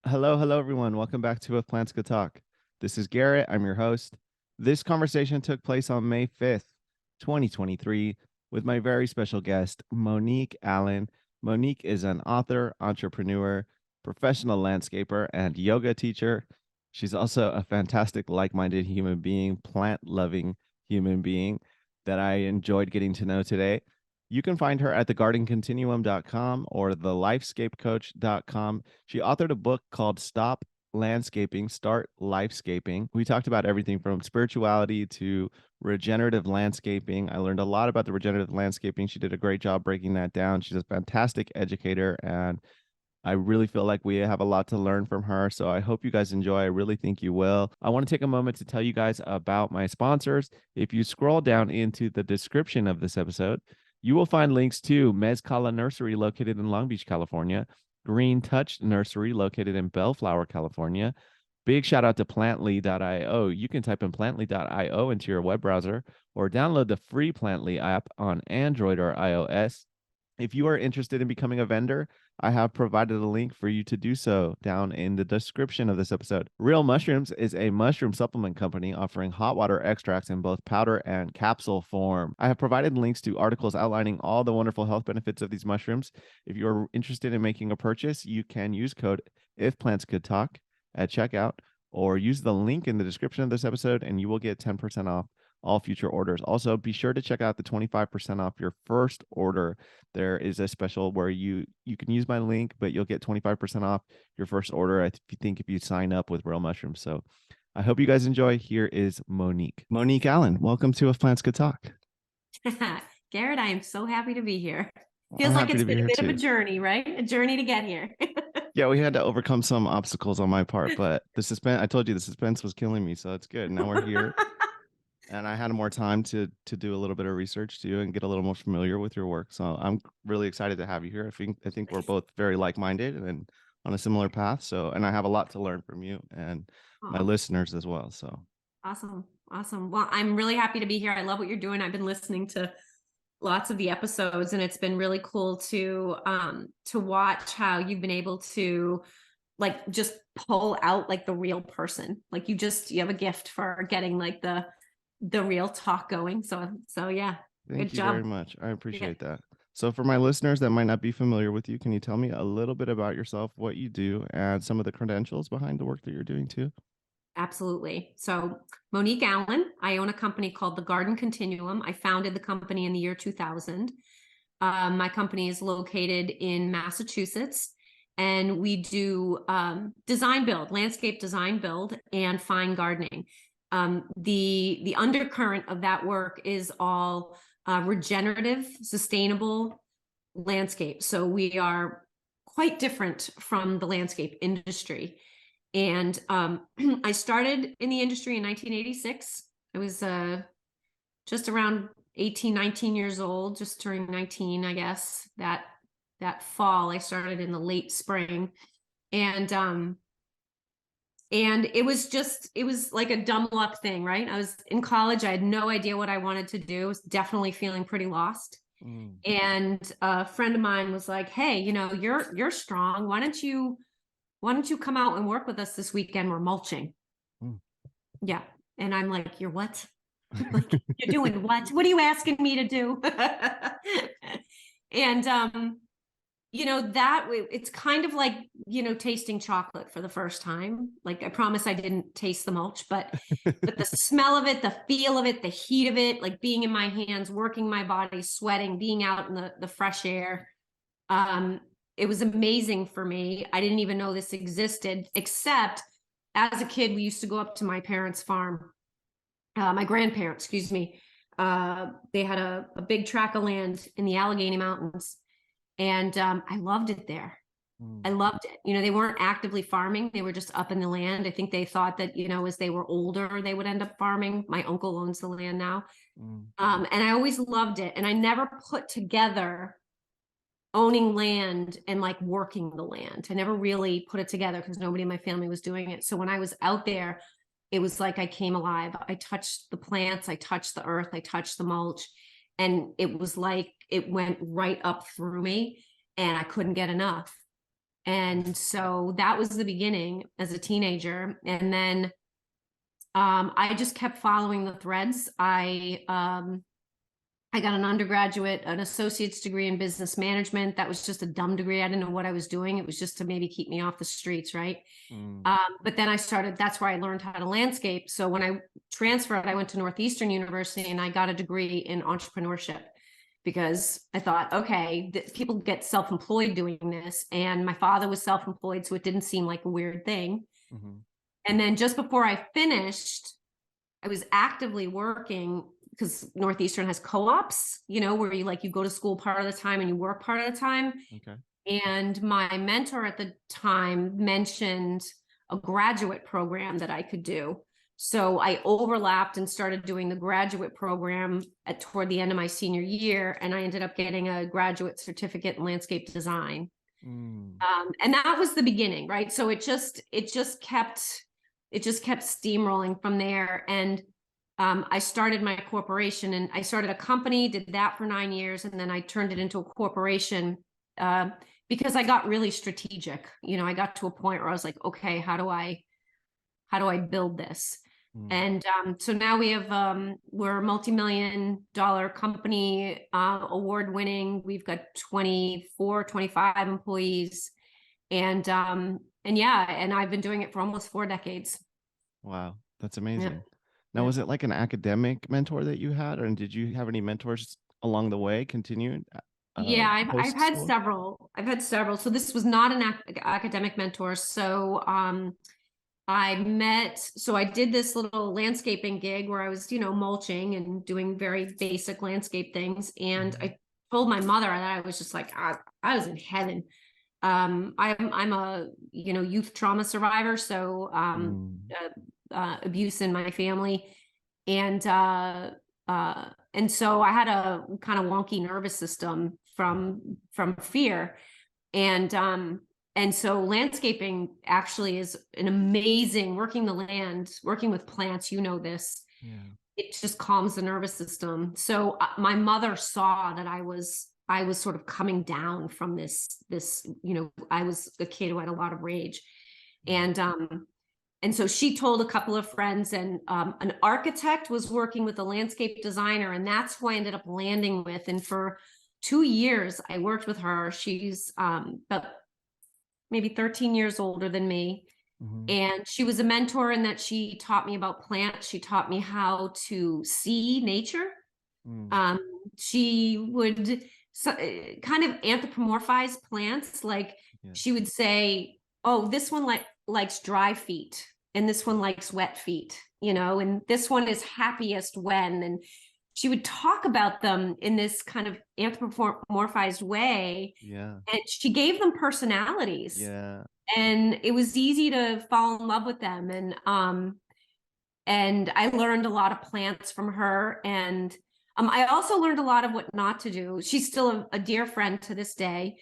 Hello, everyone. Welcome back to If Plants Could Talk. This is Garrett. I'm your host. This conversation took place on May 5th, 2023, with my very special guest, Monique Allen. Monique is an author, entrepreneur, professional landscaper, and yoga teacher. She's also a fantastic, like minded human being, plant loving human being that I enjoyed getting to know today. You can find her at thegardencontinuum.com or thelifescapecoach.com. She authored a book called Stop Landscaping, Start Lifescaping. We talked about everything from spirituality to regenerative landscaping. I learned a lot about the regenerative landscaping. She did a great job breaking that down. She's a fantastic educator, and I really feel like we have a lot to learn from her. So I hope you guys enjoy. I really think you will. I want to take a moment to tell you guys about my sponsors. If you scroll down into the description of this episode, you will find links to Mezcala Nursery located in Long Beach, California, Green Touch Nursery located in Bellflower, California. Big shout out to plantly.io. You can type in plantly.io into your web browser or download the free Plantly app on Android or iOS. If you are interested in becoming a vendor, I have provided a link for you to do so down in the description of this episode. Real Mushrooms is a mushroom supplement company offering hot water extracts in both powder and capsule form. I have provided links to articles outlining all the wonderful health benefits of these mushrooms. If you're interested in making a purchase, you can use code IFPlantsCouldTalk at checkout or use the link in the description of this episode and you will get 10% off all future orders. Also, be sure to check out the 25% off your first order. There is a special where you can use my link, but you'll get 25% off your first order. If you sign up with Real Mushrooms. So I hope you guys enjoy. Here is Monique. Monique Allen, welcome to If Plants Could Talk. Garrett, I am so happy to be here. I'm Feels like happy it's to be been a here bit of a too. journey, right? A journey to get here. Yeah, we had to overcome some obstacles on my part, but I told you the suspense was killing me, so it's good. Now we're here. And I had more time to do a little bit of research too and get a little more familiar with your work. So I'm really excited to have you here. I think we're both very like-minded and on a similar path. So, and I have a lot to learn from you and my Aw, listeners as well. So awesome. Awesome. Well, I'm really happy to be here. I love what you're doing. I've been listening to lots of the episodes and it's been really cool to watch how you've been able to like just pull out like the real person. Like you have a gift for getting like the real talk going. So yeah, thank good you very job. much. I Yeah. appreciate that. So for my listeners that might not be familiar with you, can you tell me a little bit about yourself, what you do, and some of the credentials behind the work that you're doing too? Absolutely. So Monique Allen, I own a company called the Garden Continuum. I founded the company in the year 2000. My company is located in Massachusetts and we do design build, landscape design build and fine gardening. The undercurrent of that work is all regenerative, sustainable landscape. So we are quite different from the landscape industry. And I started in the industry in 1986. I was just around 18, 19 years old, just turning 19, I guess, that fall. I started in the late spring. And it was like a dumb luck thing, right? I was in college. I had no idea what I wanted to do. I was definitely feeling pretty lost. Mm. And a friend of mine was like, hey, you're strong. Why don't you come out and work with us this weekend? We're mulching. Mm. Yeah. And I'm like, you're what? Like, you're doing what? What are you asking me to do? And it's kind of like, tasting chocolate for the first time. Like I promise I didn't taste the mulch, but the smell of it, the feel of it, the heat of it, like being in my hands, working my body, sweating, being out in the fresh air. It was amazing for me. I didn't even know this existed, except as a kid, we used to go up to my parents' farm, my grandparents, excuse me. They had a big tract of land in the Allegheny Mountains. And I loved it there. I Mm. loved it. They weren't actively farming. They were just up in the land. I think they thought that, as they were older, they would end up farming. My uncle owns the land now. Mm. And I always loved it. And I never put together owning land and like working the land. I never really put it together because nobody in my family was doing it. So when I was out there, it was like I came alive. I touched the plants, I touched the earth, I touched the mulch. And it was like it went right up through me and I couldn't get enough. And so that was the beginning as a teenager. And then I just kept following the threads. I got an associate's degree in business management. That was just a dumb degree. I didn't know what I was doing. It was just to maybe keep me off the streets, right? But then that's where I learned how to landscape. So when I transferred, I went to Northeastern University and I got a degree in entrepreneurship because I thought, okay, people get self-employed doing this. And my father was self-employed, so it didn't seem like a weird thing. And then just before I finished, I was actively working because Northeastern has co-ops, where you go to school part of the time and you work part of the time. Okay. And my mentor at the time mentioned a graduate program that I could do. So I overlapped and started doing the graduate program toward the end of my senior year. And I ended up getting a graduate certificate in landscape design. And that was the beginning, right? So it just kept steamrolling from there. And I started my corporation and I started a company, did that for 9 years. And then I turned it into a corporation because I got really strategic. I got to a point where I was like, okay, how do I build this? And so now we're a multi-million-dollar company, award-winning. We've got 25 employees. And I've been doing it for almost 4 decades. Wow, that's amazing. Yeah. Now, was it like an academic mentor that you had, or did you have any mentors along the way, continued? Yeah, I've had post-school? several. So this was not an academic mentor. So I did this little landscaping gig where I was, mulching and doing very basic landscape things. And I told my mother that I was just like, I was in heaven. I'm a, youth trauma survivor. So abuse in my family. And so I had a kind of wonky nervous system from fear. And so landscaping actually is an amazing working the land, working with plants, this. Yeah. It just calms the nervous system. So my mother saw that I was sort of coming down from this, I was a kid who had a lot of rage. And so she told a couple of friends, and an architect was working with a landscape designer, and that's who I ended up landing with. And for 2 years, I worked with her. She's about maybe 13 years older than me. And she was a mentor in that she taught me about plants. She taught me how to see nature. She would kind of anthropomorphize plants. She would say, oh, this one likes dry feet and this one likes wet feet, and this one is happiest when, and she would talk about them in this kind of anthropomorphized way. Yeah. And she gave them personalities. Yeah. And it was easy to fall in love with them. And I learned a lot of plants from her. And I also learned a lot of what not to do. She's still a dear friend to this day.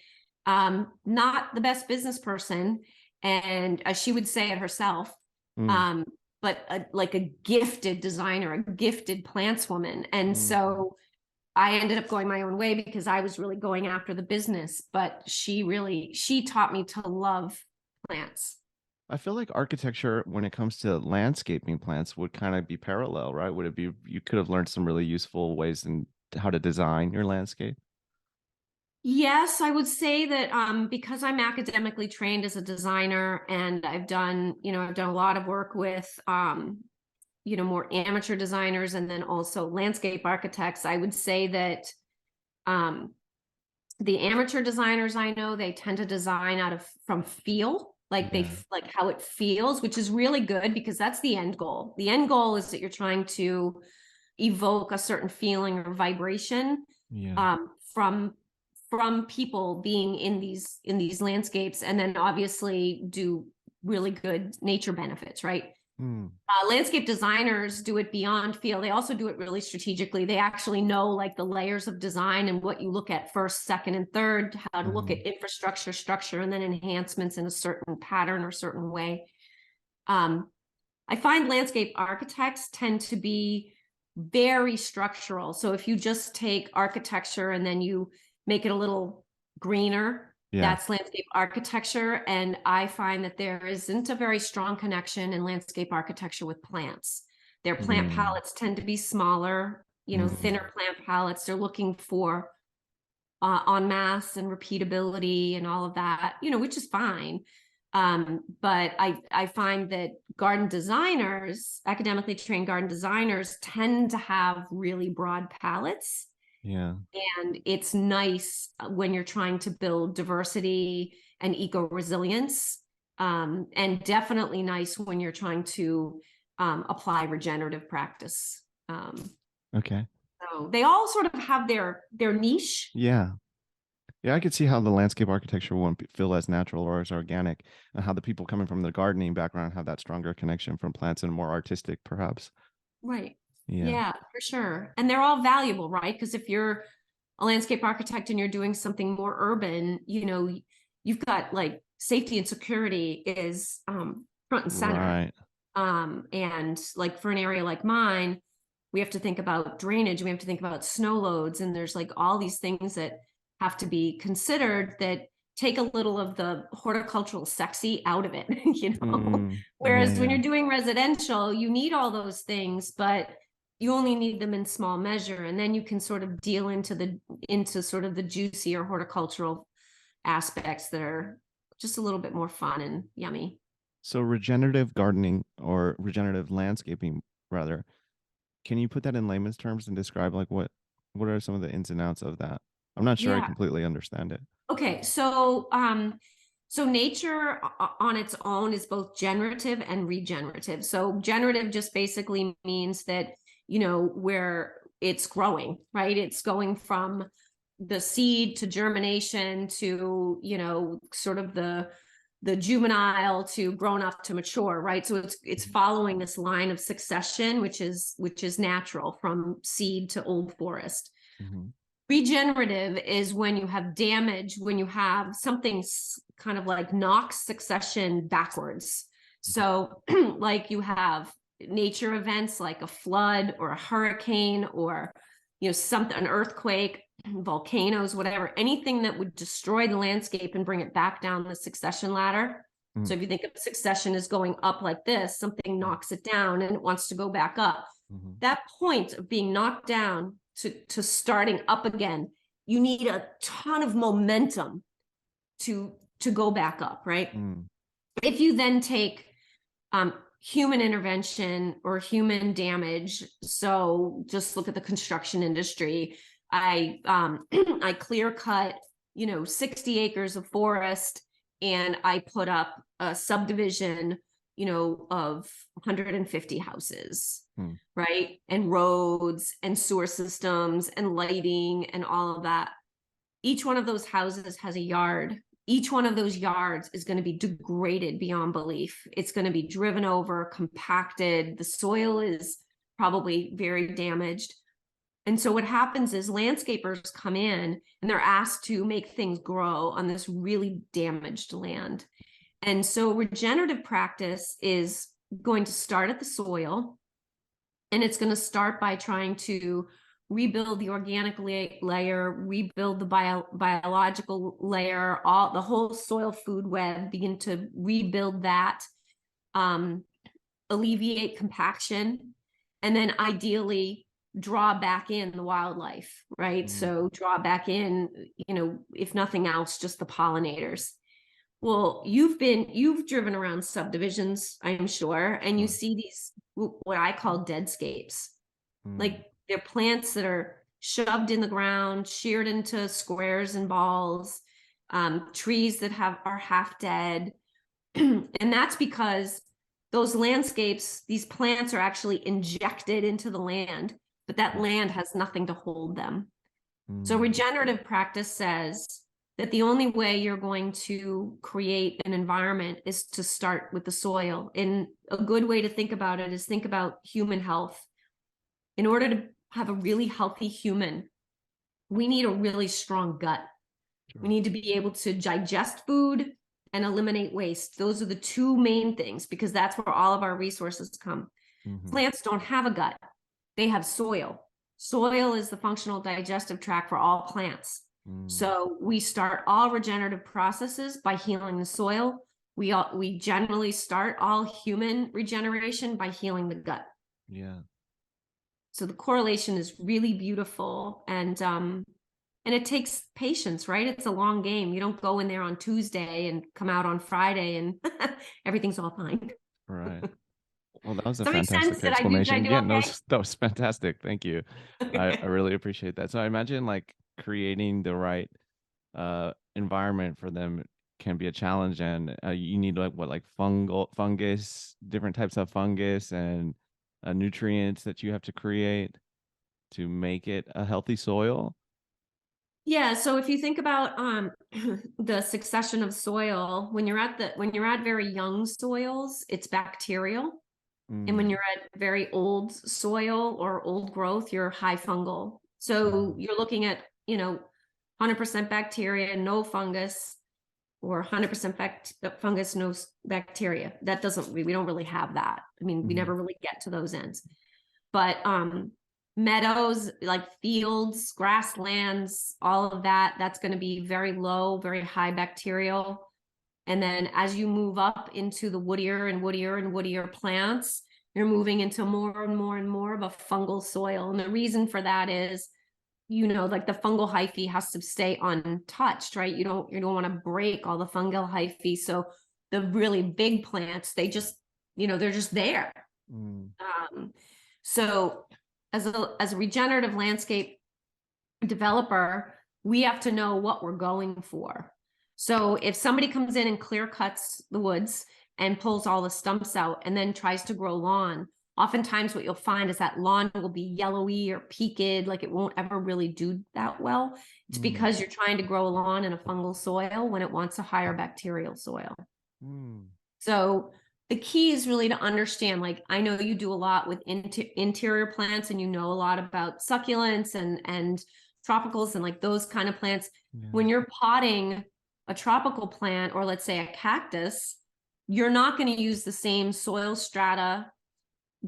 Not the best business person. And she would say it herself, but like a gifted designer, a gifted plants woman. And so I ended up going my own way because I was really going after the business, but she taught me to love plants. I feel like architecture, when it comes to landscaping plants, would kind of be parallel, right? Would it be, you could have learned some really useful ways in how to design your landscape? Yes, I would say that because I'm academically trained as a designer, and I've done a lot of work with more amateur designers and then also landscape architects. I would say that the amateur designers I know, they tend to design from feel, like like how it feels, which is really good because that's the end goal. The end goal is that you're trying to evoke a certain feeling or vibration from people being in these landscapes, and then obviously do really good nature benefits, right? Landscape designers do it beyond feel. They also do it really strategically. They actually know like the layers of design and what you look at first, second, and third, how to look at infrastructure, structure, and then enhancements in a certain pattern or certain way. I find landscape architects tend to be very structural. So if you just take architecture and then you make it a little greener, That's landscape architecture. And I find that there isn't a very strong connection in landscape architecture with plants. Their plant palettes tend to be smaller, thinner plant palettes. They're looking for en masse and repeatability and all of that, which is fine. But I find that garden designers, academically trained garden designers, tend to have really broad palettes. Yeah. And it's nice when you're trying to build diversity and eco-resilience, and definitely nice when you're trying to apply regenerative practice. Okay. So they all sort of have their niche. Yeah. Yeah, I could see how the landscape architecture won't feel as natural or as organic, and how the people coming from the gardening background have that stronger connection from plants and more artistic, perhaps. Right. Yeah. Yeah, for sure. And they're all valuable, right? Because if you're a landscape architect and you're doing something more urban, you've got like safety and security is front and center. Right. And like for an area like mine, we have to think about drainage, we have to think about snow loads, and there's like all these things that have to be considered that take a little of the horticultural sexy out of it, Whereas when you're doing residential, you need all those things, but you only need them in small measure. And then you can sort of deal into sort of the juicier horticultural aspects that are just a little bit more fun and yummy. So regenerative gardening, or regenerative landscaping rather, can you put that in layman's terms and describe like what are some of the ins and outs of that? I'm not sure I completely understand it. Okay, so nature on its own is both generative and regenerative. So generative just basically means that, where it's growing, right? It's going from the seed to germination to, sort of the juvenile to grown up to mature, right? So it's following this line of succession, which is natural from seed to old forest. Mm-hmm. Regenerative is when you have damage, when you have something kind of like knocks succession backwards. So like you have nature events like a flood or a hurricane or, an earthquake, volcanoes, whatever, anything that would destroy the landscape and bring it back down the succession ladder. So if you think of succession as going up like this, something knocks it down and it wants to go back up. That point of being knocked down to starting up again, you need a ton of momentum to go back up, right? If you then take human intervention or human damage, so just look at the construction industry. I clear cut 60 acres of forest, and I put up a subdivision of 150 houses, right? And roads and sewer systems and lighting and all of that. Each one of those houses has a yard. Each one of those yards is going to be degraded beyond belief. It's going to be driven over, compacted. The soil is probably very damaged. And so what happens is landscapers come in and they're asked to make things grow on this really damaged land. And so regenerative practice is going to start at the soil, and it's going to start by trying to rebuild the organic layer, rebuild the biological layer, the whole soil food web, begin to rebuild that, alleviate compaction, and then ideally draw back in the wildlife, right? So draw back in, if nothing else, just the pollinators. Well, you've driven around subdivisions, I'm sure, and you see these, what I call deadscapes. Like they're plants that are shoved in the ground, sheared into squares and balls, trees that are half dead. And that's because those landscapes, these plants are actually injected into the land, but that land has nothing to hold them. So regenerative practice says that the only way you're going to create an environment is to start with the soil. And a good way to think about it is think about human health. In order to have a really healthy human, we need a really strong gut. We need to be able to digest food and eliminate waste. Those are the two main things, because that's where all of our resources come. Plants don't have a gut. They have soil. Soil is the functional digestive tract for all plants. So we start all regenerative processes by healing the soil. We generally start all human regeneration by healing the gut. Yeah. So the correlation is really beautiful, and it takes patience, right? It's a long game. You don't go in there on Tuesday and come out on Friday and everything's all fine. Right. Well, that was a Does that make sense? fantastic Did I explanation. do Yeah, no, okay? that was fantastic. Thank you. I really appreciate that. So I imagine like creating the right environment for them can be a challenge, and you need like what, like fungus, different types of fungus and nutrients that you have to create to make it a healthy soil. Yeah, so if you think about the succession of soil, when you're at very young soils, it's bacterial. And when Mm, you're at very old soil or old growth, you're high fungal. So mm, you're looking at, 100% bacteria, no fungus, or 100% fungus, no bacteria. That doesn't, we don't really have that. I mean, we mm, never really get to those ends. But meadows, like fields, grasslands, all of that, that's going to be very low, very high bacterial. And then as you move up into the woodier and woodier and woodier plants, you're moving into more and more and more of a fungal soil. And the reason for that is, like the fungal hyphae has to stay untouched, right? You don't want to break all the fungal hyphae. So the really big plants, they're just there. mm. So as a regenerative landscape developer, we have to know what we're going for. So if somebody comes in and clear cuts the woods and pulls all the stumps out and then tries to grow lawn, oftentimes what you'll find is that lawn will be yellowy or peaked, like it won't ever really do that well. It's Mm, because you're trying to grow a lawn in a fungal soil when it wants a higher bacterial soil. mm. So the key is really to understand, like, I know you do a lot with interior plants, and you know a lot about succulents and tropicals and like those kind of plants. Yeah, When you're potting a tropical plant, or let's say a cactus, you're not going to use the same soil strata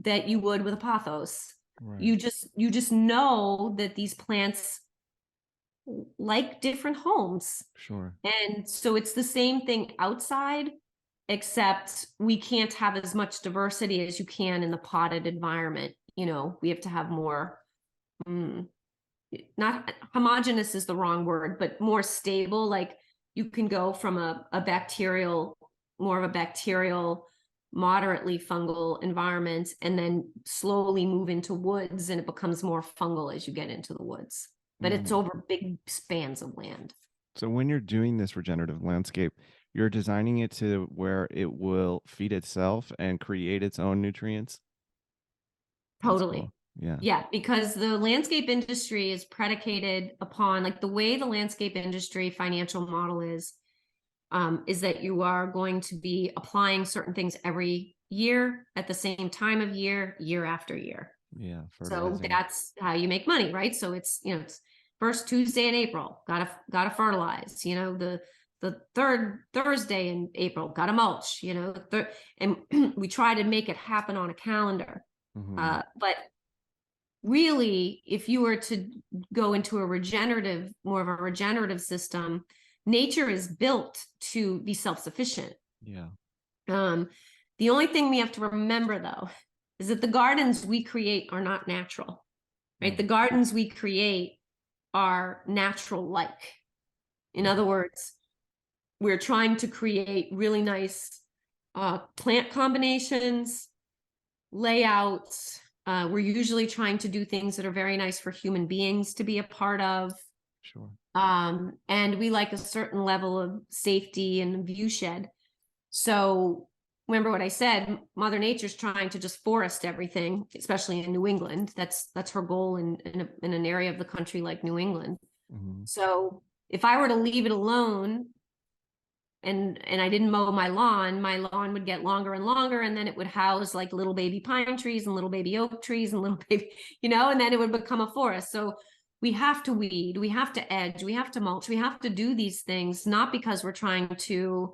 that you would with a pothos. right. You just know that these plants like different homes. Sure. And so it's the same thing outside, except we can't have as much diversity as you can in the potted environment. We have to have more, not homogeneous is the wrong word, but more stable. Like you can go from more of a bacterial, moderately fungal environment, and then slowly move into woods, and it becomes more fungal as you get into the woods. But it's Mm. over big spans of land. So when you're doing this regenerative landscape, you're designing it to where it will feed itself and create its own nutrients. That's Totally. cool. Yeah. Yeah, because the landscape industry is predicated upon, like, the way the landscape industry financial model is that you are going to be applying certain things every year at the same time of year after year. Yeah. So Fertilizing. that's how you make money, right? So it's first Tuesday in April, gotta fertilize. The third Thursday in April, gotta mulch. And we try to make it happen on a calendar. Hmm. But really, if you were to go into more of a regenerative system, nature is built to be self-sufficient. Yeah. Um, the only thing we have to remember, though, is that the gardens we create are not natural, right? Mm. The gardens we create are natural-like. In Yeah. other words, we're trying to create really nice plant combinations, layouts. We're usually trying to do things that are very nice for human beings to be a part of. Sure. And we like a certain level of safety and view shed. So remember what I said, Mother Nature's trying to just forest everything, especially in New England. That's her goal in an area of the country like New England. Hmm. So if I were to leave it alone and I didn't mow my lawn would get longer and longer, and then it would house like little baby pine trees and little baby oak trees and little baby, and then it would become a forest. So we have to weed, we have to edge, we have to mulch, we have to do these things, not because we're trying to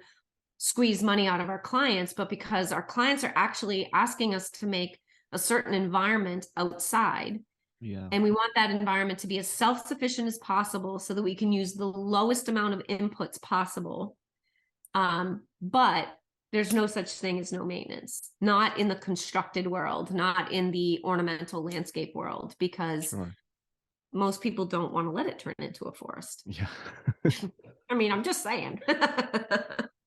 squeeze money out of our clients, but because our clients are actually asking us to make a certain environment outside. Yeah. And we want that environment to be as self-sufficient as possible so that we can use the lowest amount of inputs possible. But there's no such thing as no maintenance, not in the constructed world, not in the ornamental landscape world, because Sure. most people don't want to let it turn into a forest. Yeah. I mean, I'm just saying.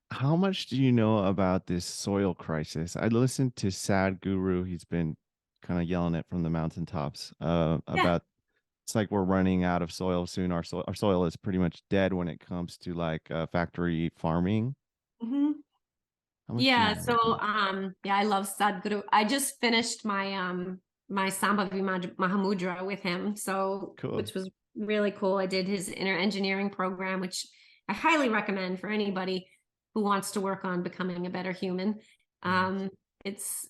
How much do you know about this soil crisis? I listened to Sad Guru. He's been kind of yelling it from the mountaintops Yeah. about it's like we're running out of soil soon. Our soil is pretty much dead when it comes to like factory farming. Mhm. How much do you Yeah, know so about that? yeah, I love Sadhguru. I just finished my Sambhavi Mahamudra with him, so Cool. which was really cool. I did his inner engineering program, which I highly recommend for anybody who wants to work on becoming a better human. Nice. Um,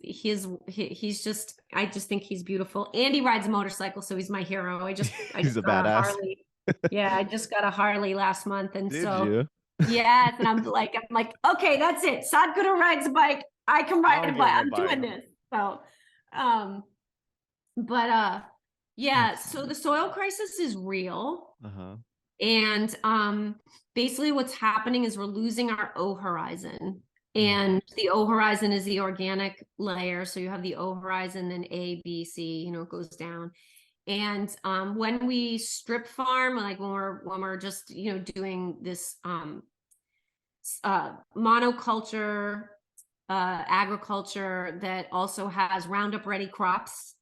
he's just, I just think he's beautiful, and he rides a motorcycle, so he's my hero. I He's just a got a badass. Harley. Yeah, I just got a Harley last month, and Did so you? yes, and I'm like, okay, that's it. Sadhguru rides a bike. I can ride I'm a bike. getting a I'm doing bike. this. So, um, but yeah. That's So funny. the soil crisis is real, Uh-huh. and basically what's happening is we're losing our O horizon, Mm, and the O horizon is the organic layer. So you have the O horizon, then A, B, C. It goes down. And when we strip farm, like when we're just doing this monoculture agriculture that also has Roundup ready crops,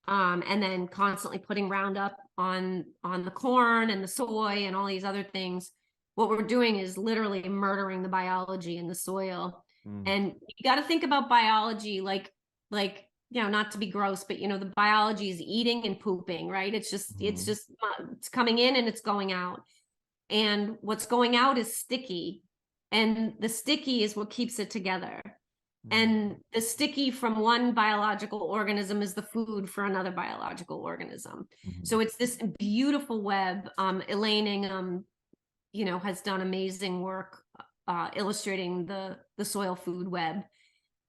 and then constantly putting Roundup on the corn and the soy and all these other things. What we're doing is literally murdering the biology in the soil. mm, And you got to think about biology like not to be gross, but the biology is eating and pooping, right? It's just it's mhm, just it's coming in and it's going out, and what's going out is sticky, and the sticky is what keeps it together, mm, and the sticky from one biological organism is the food for another biological organism. mhm, So it's this beautiful web. Elaine Ingham has done amazing work illustrating the soil food web,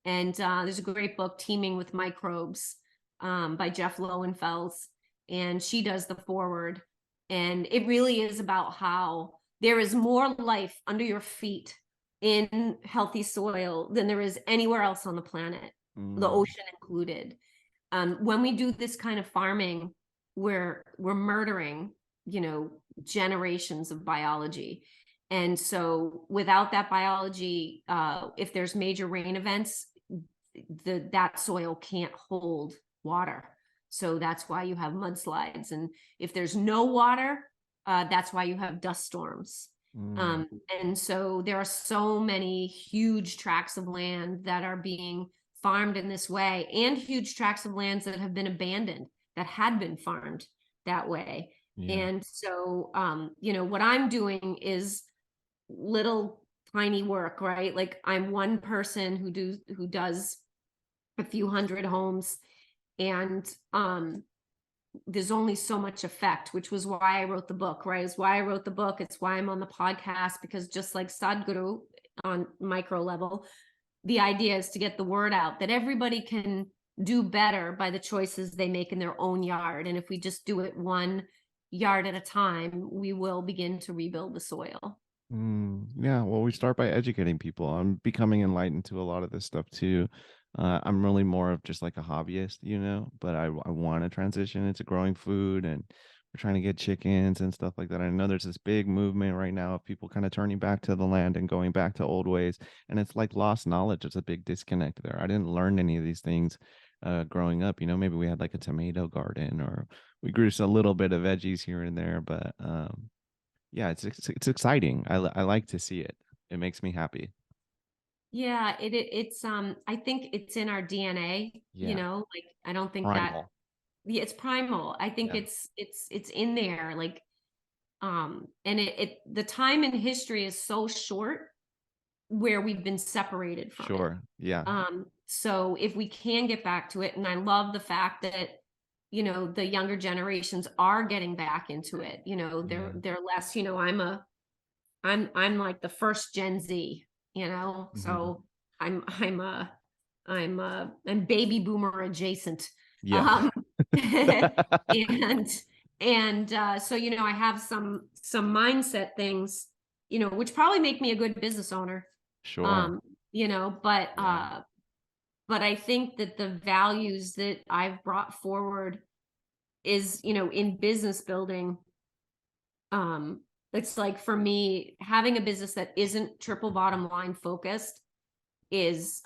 and there's a great book, Teeming with Microbes, by Jeff Lowenfels, and she does the forward. And it really is about how there is more life under your feet in healthy soil than there is anywhere else on the planet, the mm, ocean included. When we do this kind of farming, we're murdering, generations of biology. And so without that biology, if there's major rain events, that soil can't hold water. So that's why you have mudslides. And if there's no water, that's why you have dust storms. mm, Um, and so there are so many huge tracts of land that are being farmed in this way, and huge tracts of lands that have been abandoned that had been farmed that way. yeah, And so, what I'm doing is little tiny work, right? Like I'm one person who does a few hundred homes, and there's only so much effect, which was why I wrote the book, right? It's why I wrote the book. It's why I'm on the podcast, because just like Sadhguru on micro level, the idea is to get the word out that everybody can do better by the choices they make in their own yard. And if we just do it one yard at a time, we will begin to rebuild the soil. yeah. Well, we start by educating people. I'm becoming enlightened to a lot of this stuff too. I'm really more of just like a hobbyist, but I want to transition into growing food, and we're trying to get chickens and stuff like that. I know there's this big movement right now of people kind of turning back to the land and going back to old ways, and it's like lost knowledge. It's a big disconnect there. I didn't learn any of these things growing up. Maybe we had like a tomato garden, or we grew just a little bit of veggies here and there, but yeah, it's exciting. I like to see it. It makes me happy. Yeah, it's I think it's in our DNA, Yeah, like I don't think that, primal. yeah, it's primal. I think Yeah, it's in there, like and it the time in history is so short where we've been separated from it. sure. Yeah. So if we can get back to it, and I love the fact that the younger generations are getting back into it. Yeah. They're less, I'm like the first Gen Z, Hmm. so I'm I'm baby boomer adjacent. Yeah. Um, and so, you know, I have some mindset things, you know, which probably make me a good business owner. Sure. Um, you know, Yeah. but I think that the values that I've brought forward is, you know, in business building, um, it's like for me, having a business that isn't triple bottom line focused is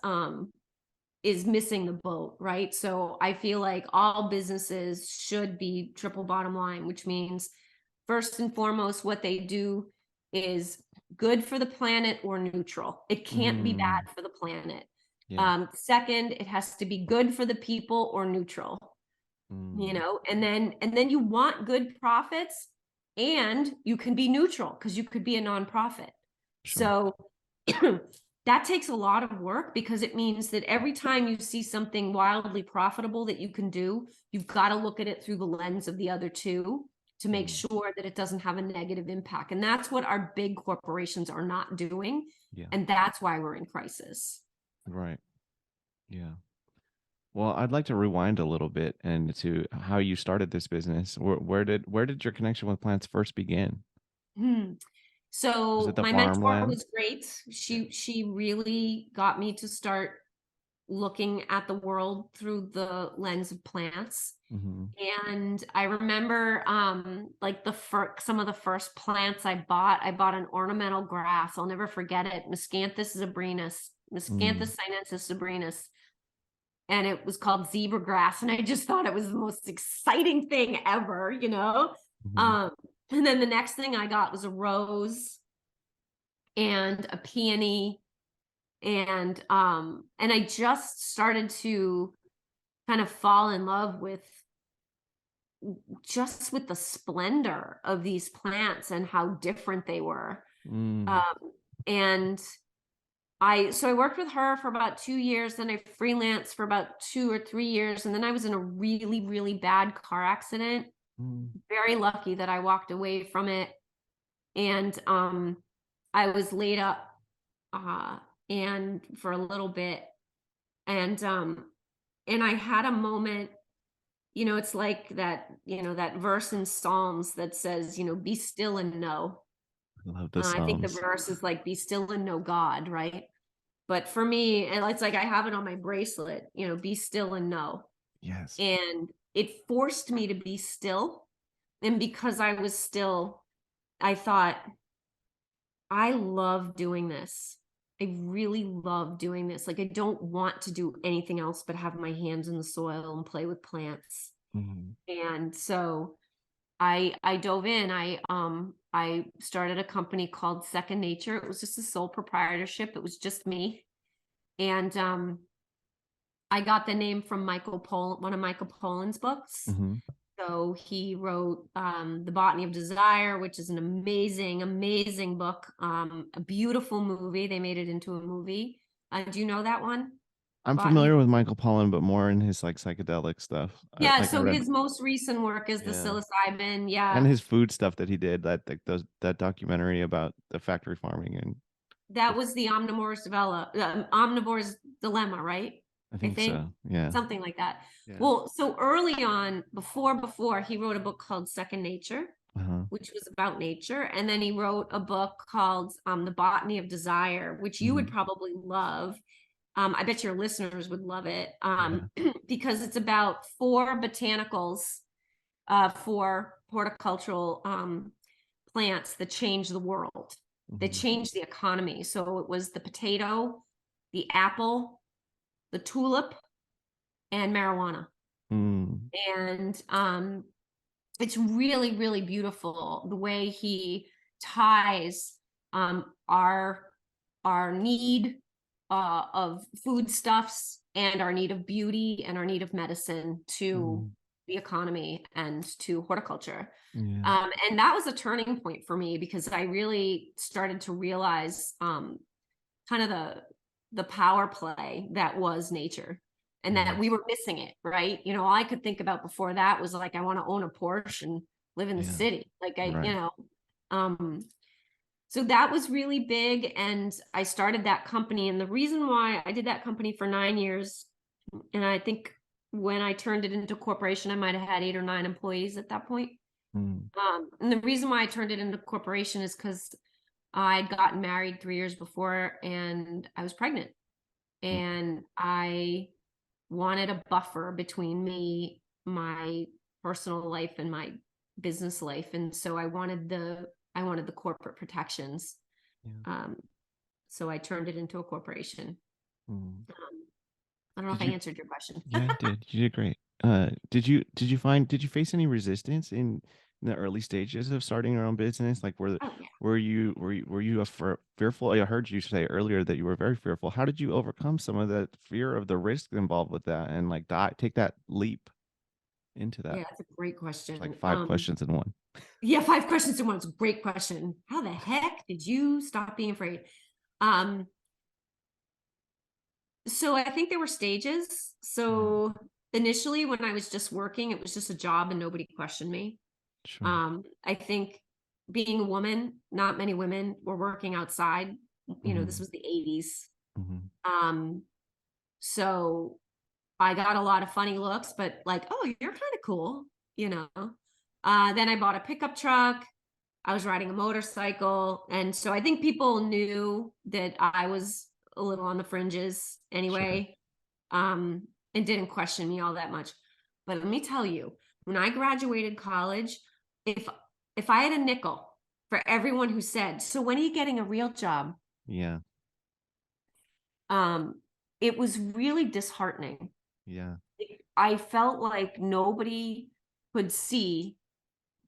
missing the boat, right? So I feel like all businesses should be triple bottom line, which means first and foremost, what they do is good for the planet or neutral. It can't be bad Mm, for the planet. yeah. Second, it has to be good for the people or neutral, you Mm, know, and then you want good profits and you can be neutral because you could be a nonprofit. sure. So that takes a lot of work because it means that every time you see something wildly profitable that you can do, you've got to look at it through the lens of the other two to make Mm, sure that it doesn't have a negative impact. And that's what our big corporations are not doing. yeah. And that's why we're in crisis. Right. Yeah. Well, I'd like to rewind a little bit and to how you started this business. Where did your connection with plants first begin? Hmm. Was it So the my mentor farmland? was great. Yeah. She really got me to start looking at the world through the lens of plants. Mm-hmm. And I remember like some of the first plants I bought an ornamental grass. I'll never forget it. Mm, Miscanthus sinensis sabrinus. And it was called zebra grass. And I just thought it was the most exciting thing ever, you know? mm-hmm. Um, and then the next thing I got was a rose and a peony. And I just started to kind of fall in love with just with the splendor of these plants and how different they were. Mm, Um, and I worked with her for about 2 years, then I freelanced for about 2 or 3 years, and then I was in a really, really bad car accident. mm, Very lucky that I walked away from it. And I was laid up uh and for a little bit. And I had a moment, you know, it's like that, you know, that verse in Psalms that says, you know, be still and know. I love the I think the Psalms. verse is like, be still and know God, right? But for me, and it's like I have it on my bracelet, you know, be still and know. Yes. And it forced me to be still. And because I was still, I thought, I love doing this. I really love doing this. Like, I don't want to do anything else but have my hands in the soil and play with plants. Mm, And so I dove in. I started a company called Second Nature. It was just a sole proprietorship. It was just me. And I got the name from one of Michael Pollan's books. mm-hmm. So he wrote The Botany of Desire, which is an amazing, amazing book. A beautiful movie. They made it into a movie. Do you know that one? The I'm Botany of familiar with Michael Pollan, but more in his like psychedelic stuff. Yeah, I so read, his most recent work is the yeah, psilocybin. and Yeah. his food stuff that he did, that documentary about the factory farming, and That was the omnivore's dilemma, right? I I think think so. Yeah. something like that. Yeah. Well, so early on, before he wrote a book called Second Nature, Uh-huh. which was about nature, and then he wrote a book called The Botany of Desire, which you would Hmm. probably love. I bet your listeners would love it, Yeah. because it's about four botanicals, for horticultural plants that change the world, that Hmm. change the economy. So it was the potato, the apple, the tulip, and marijuana. Mm, And it's really, really beautiful the way he ties our need of foodstuffs and our need of beauty and our need of medicine to mm, the economy and to horticulture. yeah. And that was a turning point for me because I really started to realize kind of the power play that was nature and that we Yes. were missing it, right? You know, all I could think about before that was like, I want to own a Porsche and live in the Yeah. city. Like Right. um, so that was really big. And I started that company. And the reason why I did that company for 9 years, and I think when I turned it into a corporation, I might have had 8 or 9 employees at that point. Mm, And the reason why I turned it into a corporation is because I'd gotten married 3 years before and I was pregnant. mm, And I wanted a buffer between me, my personal life and my business life. And so I wanted the corporate protections. yeah. Um, so I turned it into a corporation. Mm. I don't know if Did I you? answered your question. Yeah, you did. You did great. Did you face any resistance in the early stages of starting your own business? Like, Oh yeah. were you fearful? I heard you say earlier that you were very fearful. How did you overcome some of the fear of the risk involved with that and like take that leap into that? Yeah, that's a great It's like question. five questions in one. Yeah, 5 questions in one. It's a great question. How the heck did you stop being afraid? Um, so I think there were stages. Yeah, So initially when I was just working, it was just a job and nobody questioned me. sure. I think being a woman, not many women were working outside. This Hmm. was the 80s. Hmm. Um, so I got a lot of funny looks, but like, oh, you're kind of cool, you know. Then I bought a pickup truck. I was riding a motorcycle. And so I think people knew that I was a little on the fringes Sure. anyway, and didn't question me all that much. But let me tell you, when I graduated college, if if I had a nickel for everyone who said, "So when are you getting a real job?" Yeah. Um, it was really disheartening. Yeah. I felt like nobody could see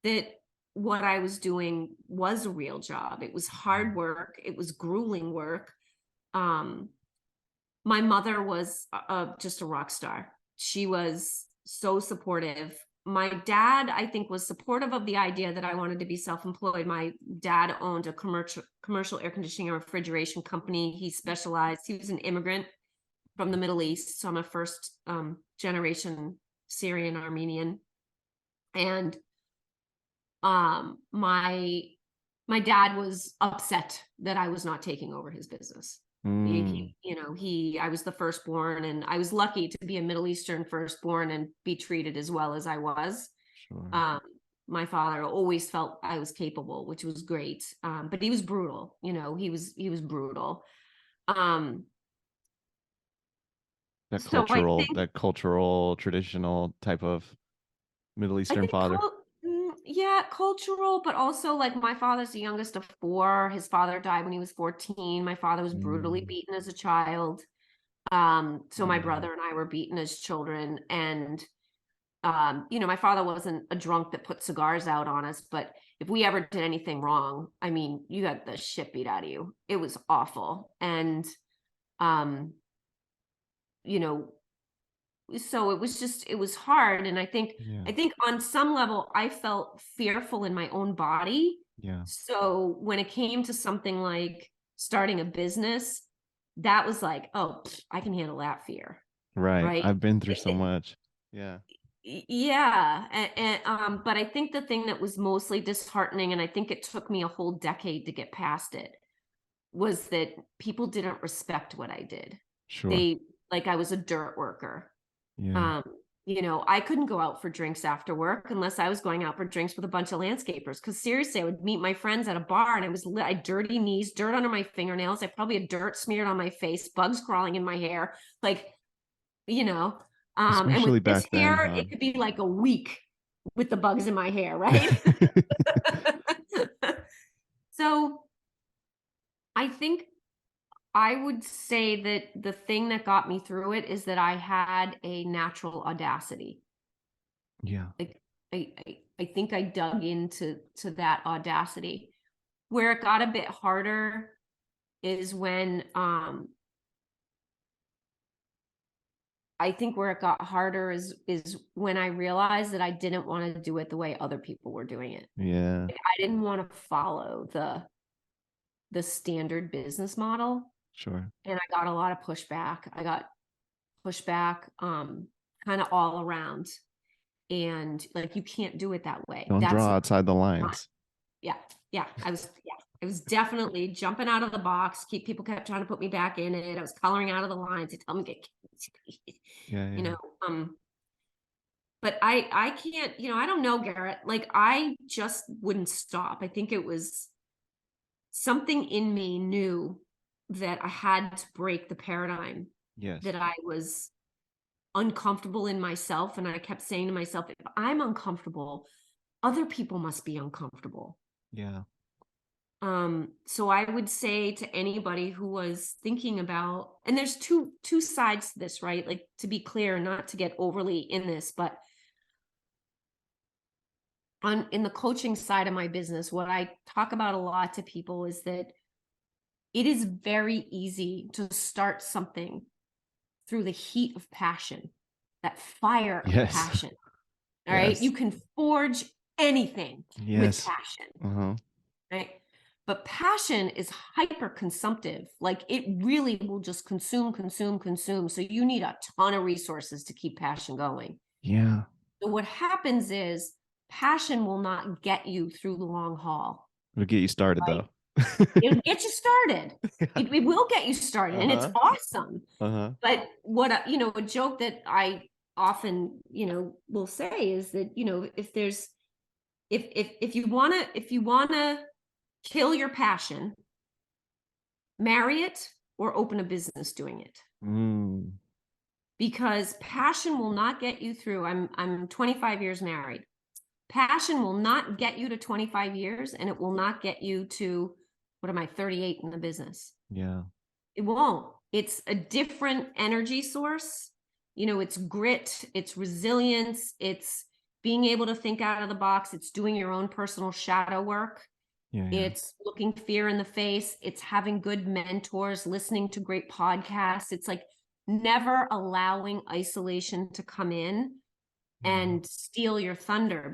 that what I was doing was a real job. It was hard Mm. work. It was grueling work. Um, my mother was just a rock star. She was so supportive. My dad, I think, was supportive of the idea that I wanted to be self-employed. My dad owned a commercial air conditioning and refrigeration company. He was an immigrant from the Middle East. So I'm a first generation Syrian Armenian. And my dad was upset that I was not taking over his business. Mm, I was the firstborn, and I was lucky to be a Middle Eastern firstborn and be treated as well as I was. sure. Um, my father always felt I was capable, which was great. But he was brutal. He was brutal. Um, so That cultural, traditional type of Middle I Eastern think, father. yeah, cultural, but also like my father's the youngest of 4. His father died when he was 14. My father was brutally Mm, beaten as a child. So my yeah. brother and I were beaten as children. And, my father wasn't a drunk that put cigars out on us, but if we ever did anything wrong, I mean, you got the shit beat out of you. It was awful. And, um, you know, so it was hard. And I think Yeah. i think on some level I felt fearful in my own body. Yeah. So when it came to something like starting a business, that was like, oh, I can handle that fear, Right. right? I've been through Like, so much. Yeah. yeah. But I think the thing that was mostly disheartening, and I think it took me a whole decade to get past it, was that people didn't respect what I did. Sure. They Like, I was a dirt worker. Yeah. um, I couldn't go out for drinks after work unless I was going out for drinks with a bunch of landscapers. Because seriously, I would meet my friends at a bar and I had dirty knees, dirt under my fingernails. I probably had dirt smeared on my face, bugs crawling in my hair. Like, you know, and with Especially this back then, hair, huh? it could be like a week with the bugs in my hair, right? So I think I would say that the thing that got me through it is that I had a natural audacity. Yeah. Like, I think I dug into that audacity. Where it got a bit harder is when I think where it got harder is when I realized that I didn't want to do it the way other people were doing it. Yeah. Like, I didn't want to follow the standard business model, Sure. and I got a lot of pushback. I got pushback kind of all around, and like, you can't do it that way. Don't That's draw outside the not. lines. I was definitely jumping out of the box. People kept trying to put me back in it. I was coloring out of the lines. They tell me to get, Yeah. you Yeah. know, um, but I can't, I don't know, Garrett. Like, I just wouldn't stop. I think it was something in me knew that I had to break the paradigm, Yes. that I was uncomfortable in myself. And I kept saying to myself, if I'm uncomfortable, other people must be uncomfortable. Yeah. So I would say to anybody who was thinking about, and there's two sides to this, right? Like, to be clear, not to get overly in this, but in the coaching side of my business, what I talk about a lot to people is that it is very easy to start something through the heat of passion, that fire of Yes. passion. All right. Yes. You can forge anything with Yes. passion, Uh-huh. right? But passion is hyper consumptive. Like, it really will just consume, consume, consume. So you need a ton of resources to keep passion going. Yeah. So what happens is passion will not get you through the long haul. It'll get you started Right? though. It'll get you started. It will get you started, and it's Uh-huh. awesome. Uh-huh. But what, a joke that I often, will say is that, if you want to kill your passion, marry it or open a business doing it. Mm. Because passion will not get you through. I'm 25 years married. Passion will not get you to 25 years, and it will not get you to, what am I, 38 in the business. Yeah. It won't. It's a different energy source. It's grit, it's resilience, it's being able to think out of the box, it's doing your own personal shadow work. Yeah. Yeah. It's looking fear in the face. It's having good mentors, listening to great podcasts. It's like never allowing isolation to come in and steal your thunder,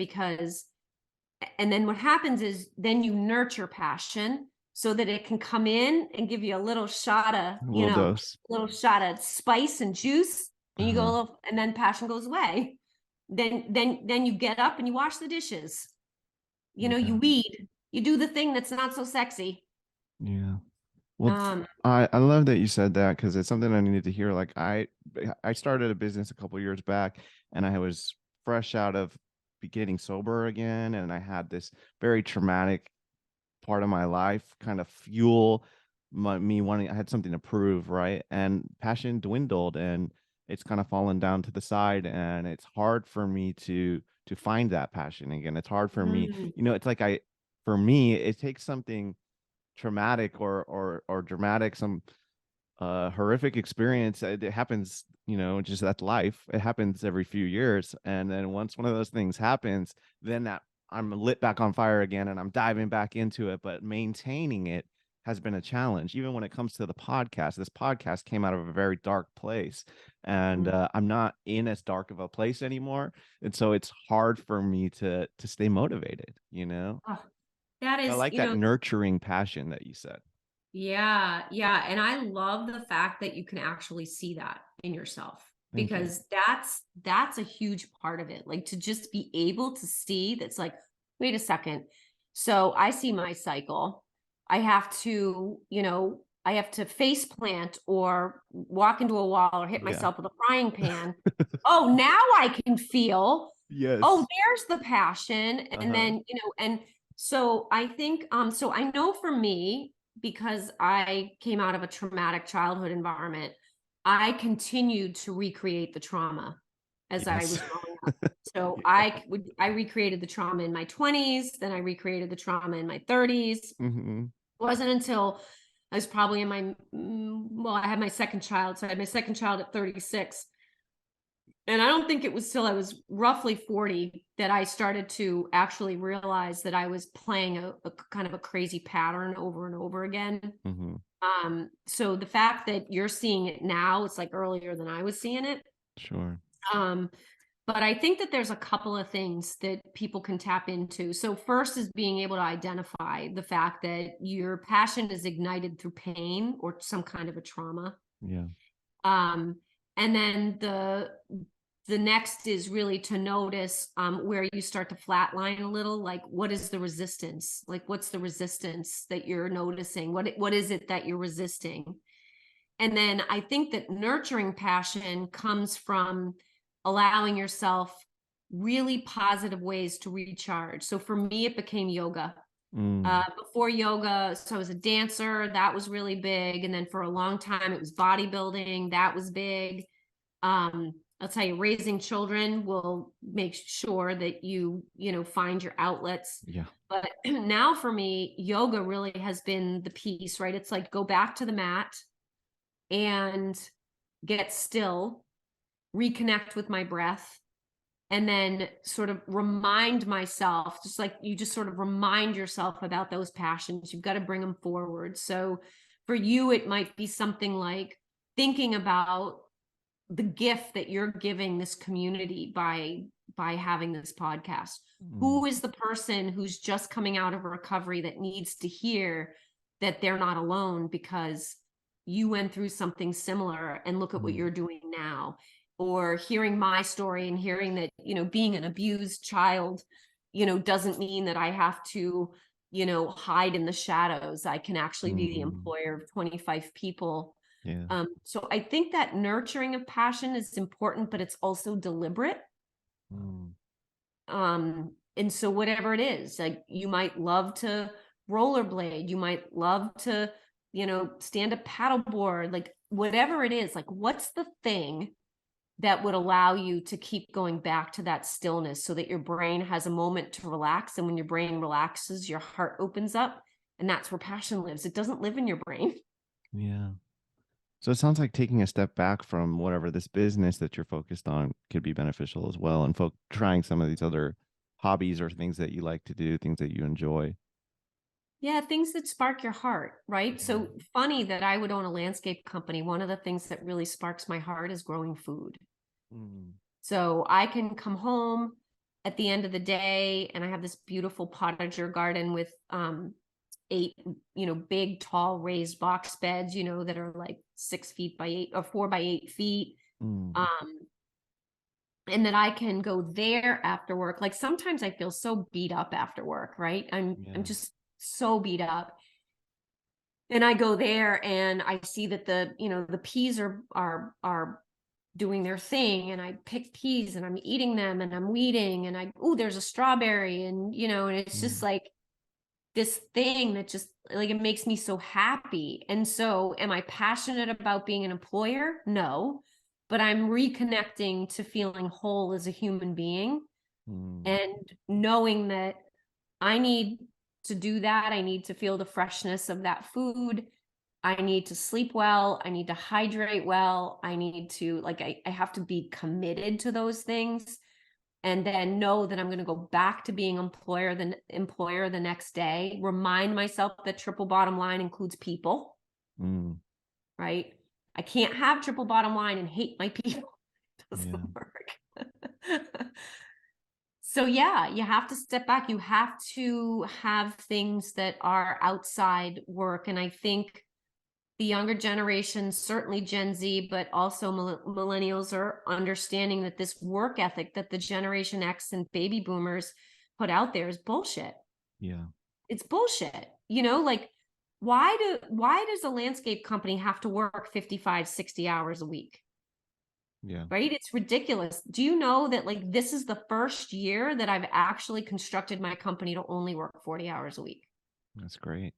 and then what happens is then you nurture passion so that it can come in and give you a little shot of, A little dose. little shot of spice and juice, and you go a Uh-huh. little, and then passion goes away. Then you get up and you wash the dishes. You Yeah. weed, you do the thing that's not so sexy. Yeah. Well, Um, I love that you said that because it's something I needed to hear. Like I started a business a couple years back, and I was fresh out of getting sober again, and I had this very traumatic part of my life kind of fuel me wanting. I had something to prove, right? And passion dwindled, and it's kind of fallen down to the side, and it's hard for me to find that passion again. It's hard for me, mm, it's like for me, it takes something traumatic or dramatic, some horrific experience. It happens, just that's life. It happens every few years, and then once one of those things happens, then that I'm lit back on fire again, and I'm diving back into it. But maintaining it has been a challenge. Even when it comes to the podcast, this podcast came out of a very dark place, and mm. I'm not in as dark of a place anymore, and so it's hard for me to stay motivated. Oh, that I is, like that nurturing passion that you said. yeah, yeah. And I love the fact that you can actually see that in yourself, Thank you. because that's a huge part of it. Like, to just be able to see that's like, wait a second. So I see my cycle. I have to face plant or walk into a wall or hit Yeah. myself with a frying pan. Oh, now I can feel, oh, Yes. there's the passion. And Uh-huh. then, and so I think, so I know for me, because I came out of a traumatic childhood environment, I continued to recreate the trauma as I Yes. was growing up. So Yeah. I recreated the trauma in my 20s, then I recreated the trauma in my 30s. Mm-hmm. It wasn't until I was probably in my, well, I had my second child. So I had my second child at 36. And I don't think it was till I was roughly 40 that I started to actually realize that I was playing a kind of a crazy pattern over and over again. Mm-hmm. So the fact that you're seeing it now, it's like earlier than I was seeing it. Sure. Um, but I think that there's a couple of things that people can tap into. So first is being able to identify the fact that your passion is ignited through pain or some kind of a trauma. Yeah. Um, and then the next is really to notice where you start to flatline a little. Like, what is the resistance? Like, what's the resistance that you're noticing? What is it that you're resisting? And then I think that nurturing passion comes from allowing yourself really positive ways to recharge. So for me, it became yoga. Mm. Before yoga, so I was a dancer, that was really big. And then for a long time, it was bodybuilding, that was big. I'll tell you, raising children will make sure that you find your outlets. Yeah. But now for me, yoga really has been the piece, right? It's like go back to the mat and get still, reconnect with my breath, and then sort of remind myself, just like you just sort of remind yourself about those passions. You've got to bring them forward. So for you, it might be something like thinking about the gift that you're giving this community by having this podcast. Who is the person who's just coming out of a recovery that needs to hear that they're not alone because you went through something similar and look at what you're doing now? Or hearing my story and hearing that, being an abused child, doesn't mean that I have to, hide in the shadows. I can actually be the employer of 25 people. Yeah. So I think that nurturing of passion is important, but it's also deliberate. And so whatever it is, like you might love to rollerblade, you might love to, stand up paddleboard, like whatever it is, like what's the thing that would allow you to keep going back to that stillness so that your brain has a moment to relax. And when your brain relaxes, your heart opens up, and that's where passion lives. It doesn't live in your brain. Yeah. So it sounds like taking a step back from whatever this business that you're focused on could be beneficial as well, and trying some of these other hobbies or things that you like to do, things that you enjoy. Yeah, things that spark your heart, right? Yeah. So funny that I would own a landscape company. One of the things that really sparks my heart is growing food. Mm. So I can come home at the end of the day and I have this beautiful potager garden with 8, big, tall, raised box beds, that are like 6 feet by 8 or 4 by 8 feet. Mm. Um, and that I can go there after work. Like sometimes I feel so beat up after work, right? I'm Yeah. just so beat up. And I go there and I see that the peas are doing their thing, and I pick peas and I'm eating them and I'm weeding and there's a strawberry, and and it's just Mm. like this thing that just like it makes me so happy. And so am I passionate about being an employer? No, but I'm reconnecting to feeling whole as a human being Mm. and knowing that I need to do that. I need to feel the freshness of that food. I need to sleep well. I need to hydrate well. I need to, like, I have to be committed to those things, and then know that I'm going to go back to being employer the next day. Remind myself that triple bottom line includes people, Mm. right? I can't have triple bottom line and hate my people. It Yeah. doesn't work. So yeah, you have to step back. You have to have things that are outside work. And I think the younger generation, certainly Gen Z, but also millennials, are understanding that this work ethic that the Generation X and baby boomers put out there is bullshit. Yeah. It's bullshit. Like why does a landscape company have to work 55, 60 hours a week? Yeah. Right? It's ridiculous. Do you know that like this is the first year that I've actually constructed my company to only work 40 hours a week? That's great.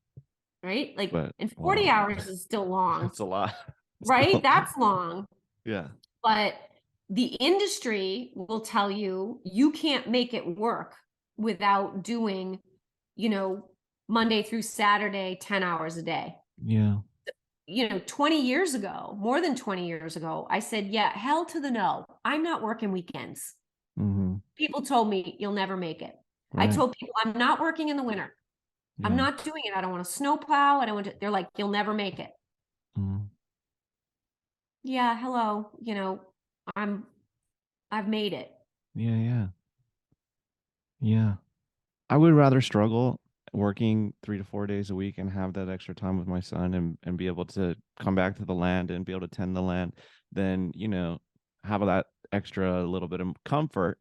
Right? Like, But and 40 wow, hours is still long, that's a lot. right? Still. That's long. Yeah. But the industry will tell you you can't make it work without doing, you know, Monday through Saturday, 10 hours a day. Yeah. 20 years ago, more than 20 years ago, I said, yeah, hell to the no. I'm not working weekends. Mm-hmm. People told me you'll never make it. I Right. told people I'm not working in the winter. I'm Yeah. not doing it. I don't want to snowplow. I don't want to, they're like, you'll never make it. Mm. Yeah, hello. I'm I've made it. Yeah. Yeah. Yeah. I would rather struggle working 3 to 4 days a week and have that extra time with my son, and be able to come back to the land and be able to tend the land than, have that extra little bit of comfort,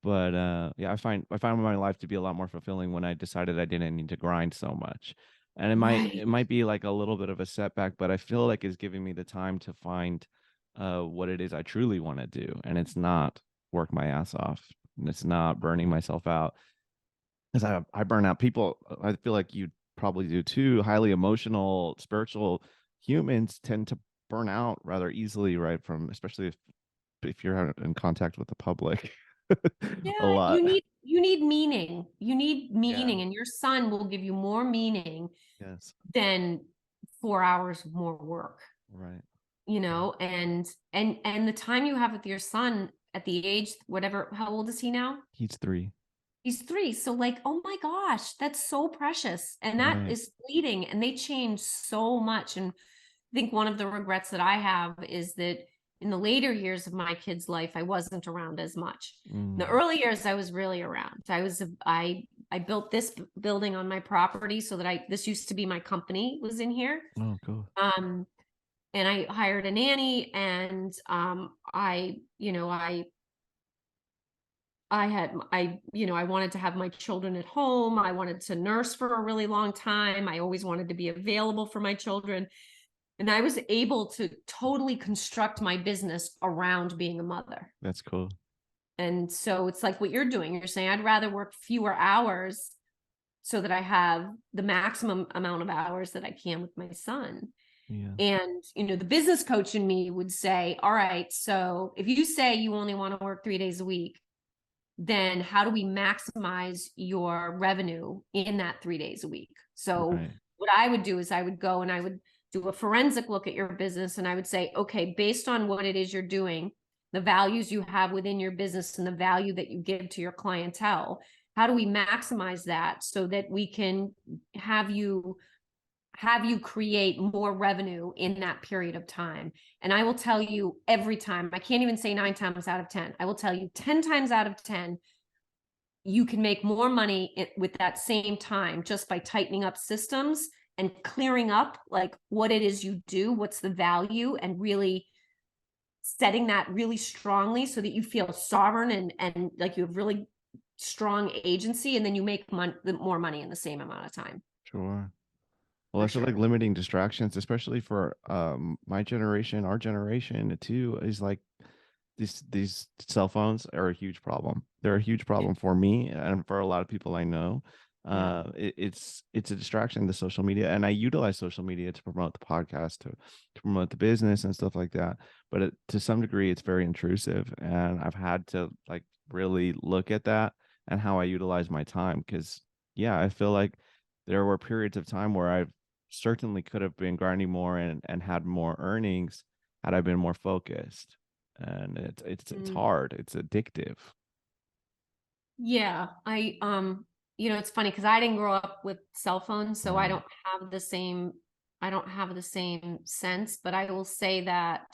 But yeah, I find my life to be a lot more fulfilling when I decided I didn't need to grind so much. And it might Right. it might be like a little bit of a setback, but I feel like it's giving me the time to find what it is I truly want to do. And it's not work my ass off, and it's not burning myself out. Because I burn out. People, I feel like you probably do too. Highly emotional, spiritual humans tend to burn out rather easily, right? From especially if you're in contact with the public Yeah, a lot. you need meaning. You need Yeah. meaning, and your son will give you more meaning Yes. than 4 hours more work, Right. and the time you have with your son at the age, whatever, how old is he now? He's 3. He's 3. So like, oh my gosh, that's so precious. And that Right. is fleeting, and they change so much. And I think one of the regrets that I have is that in the later years of my kid's life, I wasn't around as much. In the Mm. early years, I was really around. I built this building on my property so that this used to be my company was in here. Oh, cool. Um, and I hired a nanny, and I wanted to have my children at home. I wanted to nurse for a really long time. I always wanted to be available for my children. And I was able to totally construct my business around being a mother. That's cool. And so it's like what you're doing. You're saying, I'd rather work fewer hours so that I have the maximum amount of hours that I can with my son. Yeah. And, the business coach in me would say, all right, so if you say you only want to work 3 days a week, then how do we maximize your revenue in that 3 days a week? So Right. what I would do is I would go and I would do a forensic look at your business, and I would say, okay, based on what it is you're doing, the values you have within your business and the value that you give to your clientele, how do we maximize that so that we can have you create more revenue in that period of time? And I will tell you every time, I can't even say 9 times out of 10, I will tell you 10 times out of 10, you can make more money with that same time just by tightening up systems and clearing up like what it is you do, what's the value, and really setting that really strongly so that you feel sovereign and like you have really strong agency, and then you make more money in the same amount of time. Sure. Well, For I feel like sure. limiting distractions, especially for my generation, our generation too, is like these cell phones are a huge problem. They're a huge problem for me and for a lot of people I know. Yeah. It's a distraction, the social media, and I utilize social media to promote the podcast, to promote the business and stuff like that. But to some degree, it's very intrusive, and I've had to like really look at that and how I utilize my time. Because yeah, I feel like there were periods of time where I certainly could have been grinding more and had more earnings had I been more focused. And it's Mm. hard. It's addictive. Yeah. It's funny because I didn't grow up with cell phones, so Right. I don't have the same sense, but I will say that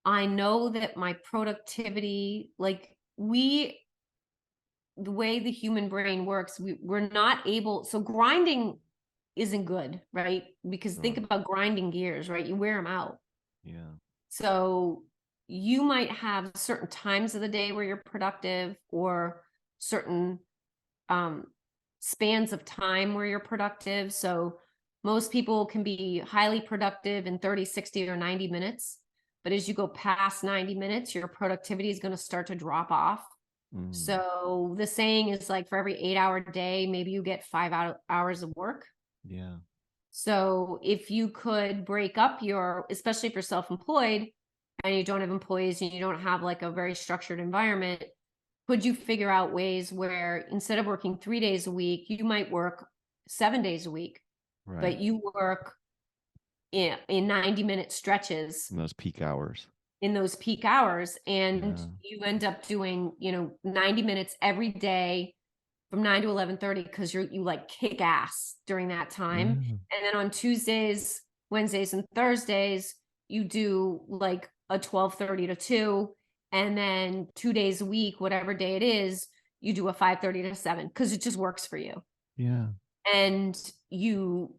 I know that my productivity, like the way the human brain works, we're not able, so grinding isn't good, right? Because think Sure. about grinding gears, right? You wear them out. Yeah. So you might have certain times of the day where you're productive, or certain um, spans of time where you're productive. So most people can be highly productive in 30, 60, or 90 minutes. But as you go past 90 minutes, your productivity is going to start to drop off. Mm. So the saying is like for every 8-hour day, maybe you get 5 hours of work. Yeah. So if you could break up especially if you're self-employed and you don't have employees and you don't have like a very structured environment, could you figure out ways where instead of working 3 days a week, you might work 7 days a week, Right. but you work in 90-minute stretches In those peak hours. in those peak hours, and Yeah. you end up doing 90 minutes every day from 9 to 11:30 because you like kick ass during that time. Yeah. And then on Tuesdays, Wednesdays, and Thursdays, you do like a 12:30 to 2, and then 2 days a week, whatever day it is, you do a 5:30 to 7 because it just works for you. Yeah. And you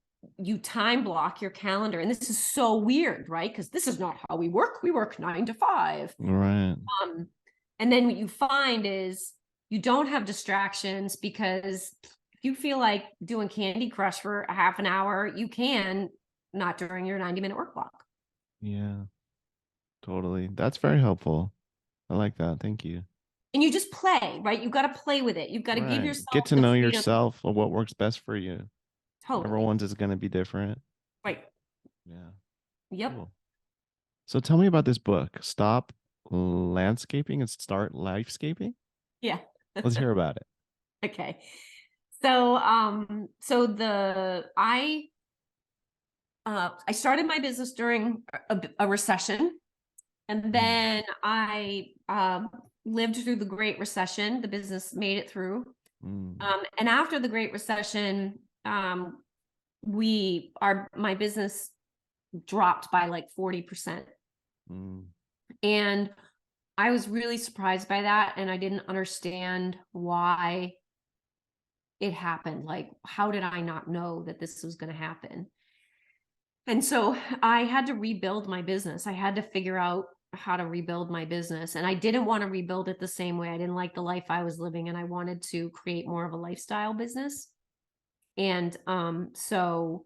time block your calendar. And this is so weird, right? Because this is not how we work. We work 9 to 5. Right. And then what you find is you don't have distractions, because if you feel like doing Candy Crush for a half an hour, you can, not during your 90-minute work block. Yeah. Totally. That's very helpful. I like that. Thank you. And you just play, right? You've got to play with it. You've got to give Right. yourself Get to the know freedom. yourself or what works best for you. Totally. Everyone's is going to be different. Right. Yeah. Yep. Cool. So tell me about this book. Stop landscaping and start lifescaping. Yeah. Let's hear about it. Okay. So, I started my business during a recession, and then I lived through the Great Recession. The business made it through. Mm, And after the Great Recession, my business dropped by like 40%. mm, And I was really surprised by that. And I didn't understand why it happened. Like, how did I not know that this was going to happen? And so I had to rebuild my business. I had to figure out how to rebuild my business. And I didn't want to rebuild it the same way. I didn't like the life I was living, and I wanted to create more of a lifestyle business. And so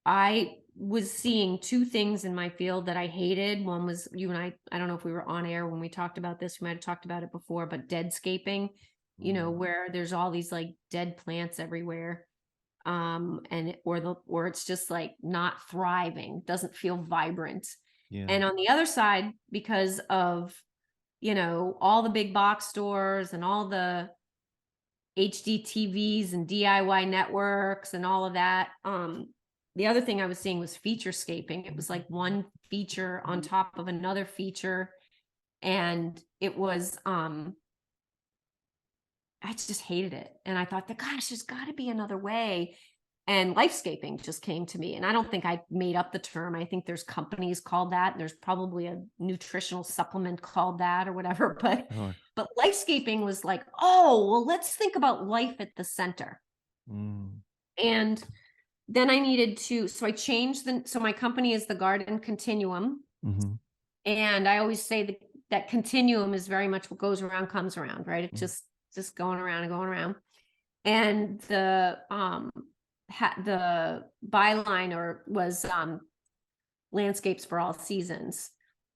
I was seeing two things in my field that I hated. One was, you and I don't know if we were on air when we talked about this, we might have talked about it before, but deadscaping, mm. where there's all these like dead plants everywhere. Or it's just like not thriving, doesn't feel vibrant. Yeah. And on the other side, because of, all the big box stores and all the HD TVs and DIY networks and all of that. The other thing I was seeing was featurescaping. It was like one feature on top of another feature. And it was, I just hated it. And I thought that, gosh, there's got to be another way. And lifescaping just came to me. And I don't think I made up the term. I think there's companies called that. There's probably a nutritional supplement called that or whatever. Sure. But lifescaping was like, oh, well, let's think about life at the center. Mm, And then I needed to, so I changed so my company is the Garden Continuum. mm-hmm. And I always say that continuum is very much what goes around comes around, right? It's Mm, just going around and going around. And the byline was landscapes for all seasons.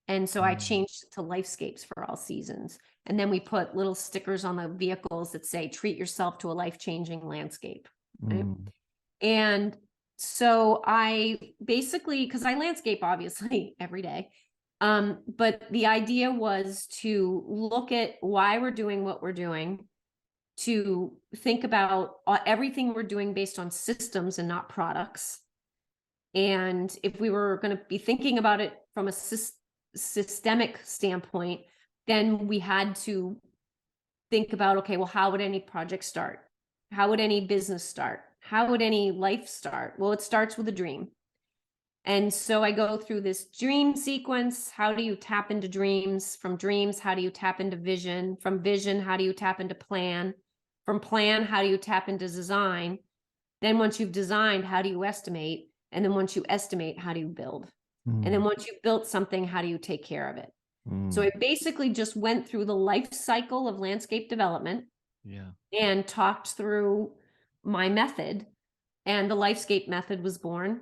And so I changed it to lifescapes for all seasons. And then we put little stickers on the vehicles that say, treat yourself to a life-changing landscape. Right? mm, And so I basically, because I landscape obviously every day, but the idea was to look at why we're doing what we're doing, to think about everything we're doing based on systems and not products. And if we were going to be thinking about it from a systemic standpoint, then we had to think about, okay, well, how would any project start? How would any business start? How would any life start? Well, it starts with a dream. And so I go through this dream sequence. How do you tap into dreams? From dreams, how do you tap into vision? From vision, how do you tap into plan? From plan, how do you tap into design? Then once you've designed, how do you estimate? And then once you estimate, how do you build? And then once you've built something, how do you take care of it? So I basically just went through the life cycle of landscape development. Yeah. And talked through my method, and the Lifescape method was born.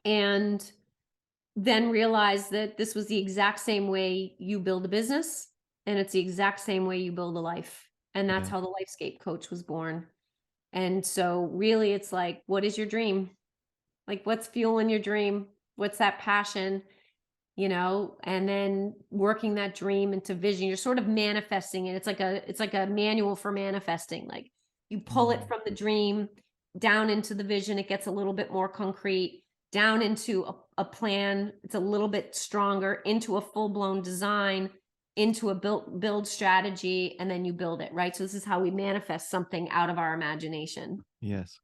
And then realized that this was the exact same way you build a business, and it's the exact same way you build a life. And that's Yeah. how the Lifescape Coach was born. And so really it's like, what is your dream? Like, what's fueling your dream? What's that passion? And then working that dream into vision. You're sort of manifesting it. It's like a manual for manifesting. Like, you pull it from the dream down into the vision. It gets a little bit more concrete, down into a plan. It's a little bit stronger, into a full-blown design, into a build strategy, and then you build it, right? So this is how we manifest something out of our imagination. Yes.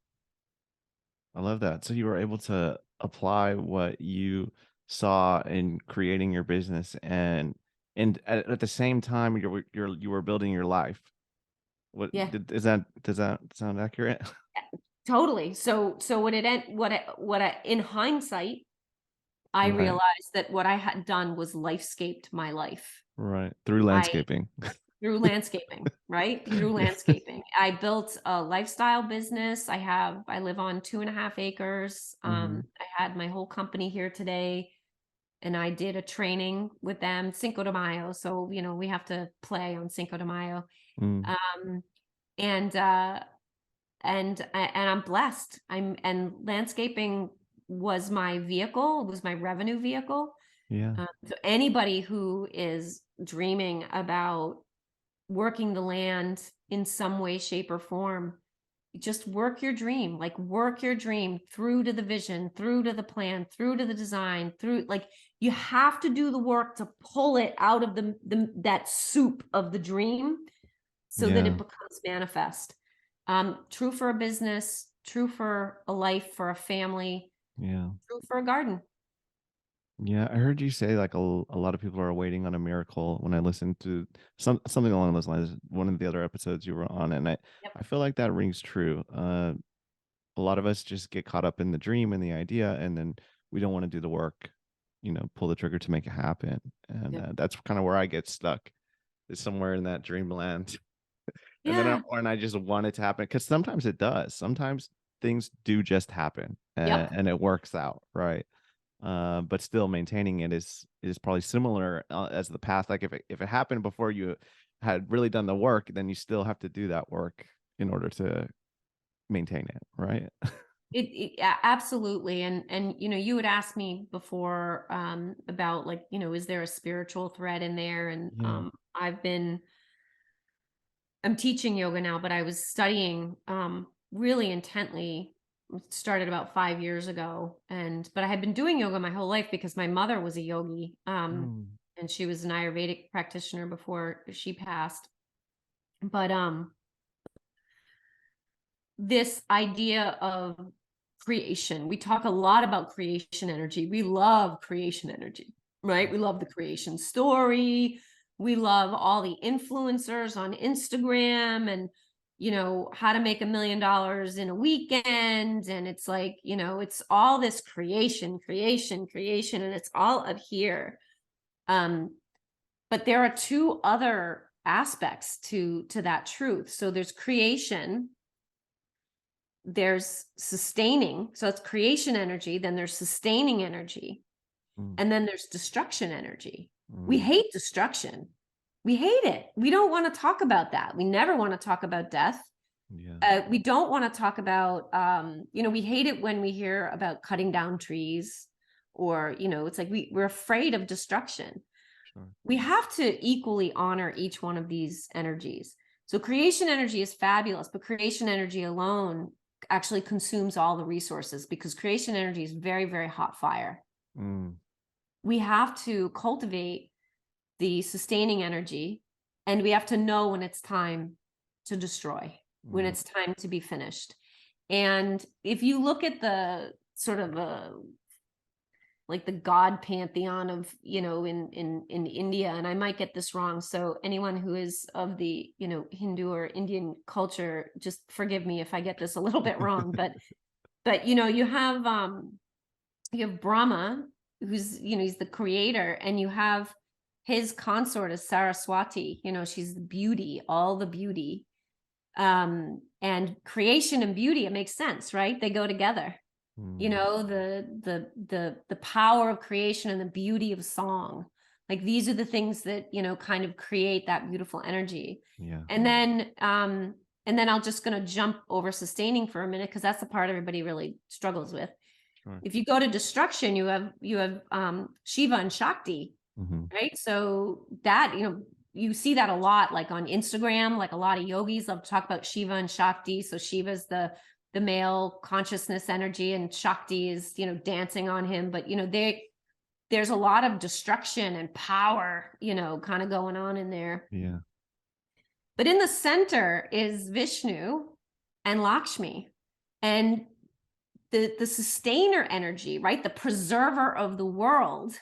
I love that. So you were able to apply what you saw in creating your business, and at the same time you were building your life. What Yeah. does that sound accurate? Totally. So what I in hindsight, I Right. realized that what I had done was lifescaped my life. Right. Through I landscaping. Through landscaping, right? Through landscaping. I built a lifestyle business. I live on 2.5 acres. Mhm. I had my whole company here today. and I did a training with them, Cinco de Mayo. So, we have to play on Cinco de Mayo. Mm, Um, and I'm blessed. And landscaping was my vehicle, was my revenue vehicle. yeah. So anybody who is dreaming about working the land in some way, shape, or form, just work your dream, like work your dream through to the vision, through to the plan, through to the design, through, like, you have to do the work to pull it out of that soup of the dream so that it Yeah. becomes manifest. True for a business, true for a life, for a family, Yeah. true for a garden. Yeah, I heard you say like a lot of people are waiting on a miracle when I listened to something along those lines. One of the other episodes you were on, and Yep. I feel like that rings true. A lot of us just get caught up in the dream and the idea, and then we don't want to do the work, pull the trigger to make it happen. And Yep. that's kind of where I get stuck, is somewhere in that dreamland. And then Yeah. I just want it to happen, because sometimes it does. Sometimes things do just happen, Yep. and it works out, right? But still maintaining it is probably similar, as the path. Like if it happened before you had really done the work, then you still have to do that work in order to maintain it, right? Absolutely. And you had asked me before about, like, is there a spiritual thread in there? And Yeah. I'm teaching yoga now, but I was studying really intently. Started about 5 years ago, but I had been doing yoga my whole life because my mother was a yogi, Mm, and she was an Ayurvedic practitioner before she passed. But this idea of creation, we talk a lot about creation energy. We love creation energy, right? We love the creation story. We love all the influencers on Instagram, and how to make $1 million in a weekend. And it's like, it's all this creation, creation, creation, and it's all up here. But there are two other aspects to that truth. So there's creation, there's sustaining. So it's creation energy, then there's sustaining energy, mm, and then there's destruction energy. We mm, hate destruction. We hate it. We don't want to talk about that. We never want to talk about death. yeah. We don't want to talk about, we hate it when we hear about cutting down trees, or, it's like we're afraid of destruction. Sure. We have to equally honor each one of these energies. So creation energy is fabulous, but creation energy alone actually consumes all the resources, because creation energy is very, very hot fire. Mm, We have to cultivate the sustaining energy, and we have to know when it's time to destroy, when mm, it's time to be finished. And if you look at the sort of like the god pantheon of, in India, and I might get this wrong, so anyone who is of the, Hindu or Indian culture, just forgive me if I get this a little bit wrong, but you have Brahma, who's, he's the creator, and you have his consort is Saraswati. She's the beauty, all the beauty. And creation and beauty, it makes sense, right? They go together. mm, The power of creation and the beauty of song, like these are the things that kind of create that beautiful energy. yeah. And then I'm just going to jump over sustaining for a minute, because that's the part everybody really struggles with. Sure. If you go to destruction, you have Shiva and Shakti, Hmm. right? So that, you see that a lot, like on Instagram, like a lot of yogis love to talk about Shiva and Shakti. So Shiva's the male consciousness energy, and Shakti is, dancing on him. But, there's a lot of destruction and power, kind of going on in there. Yeah. But in the center is Vishnu and Lakshmi. And the sustainer energy, right? The preserver of the world.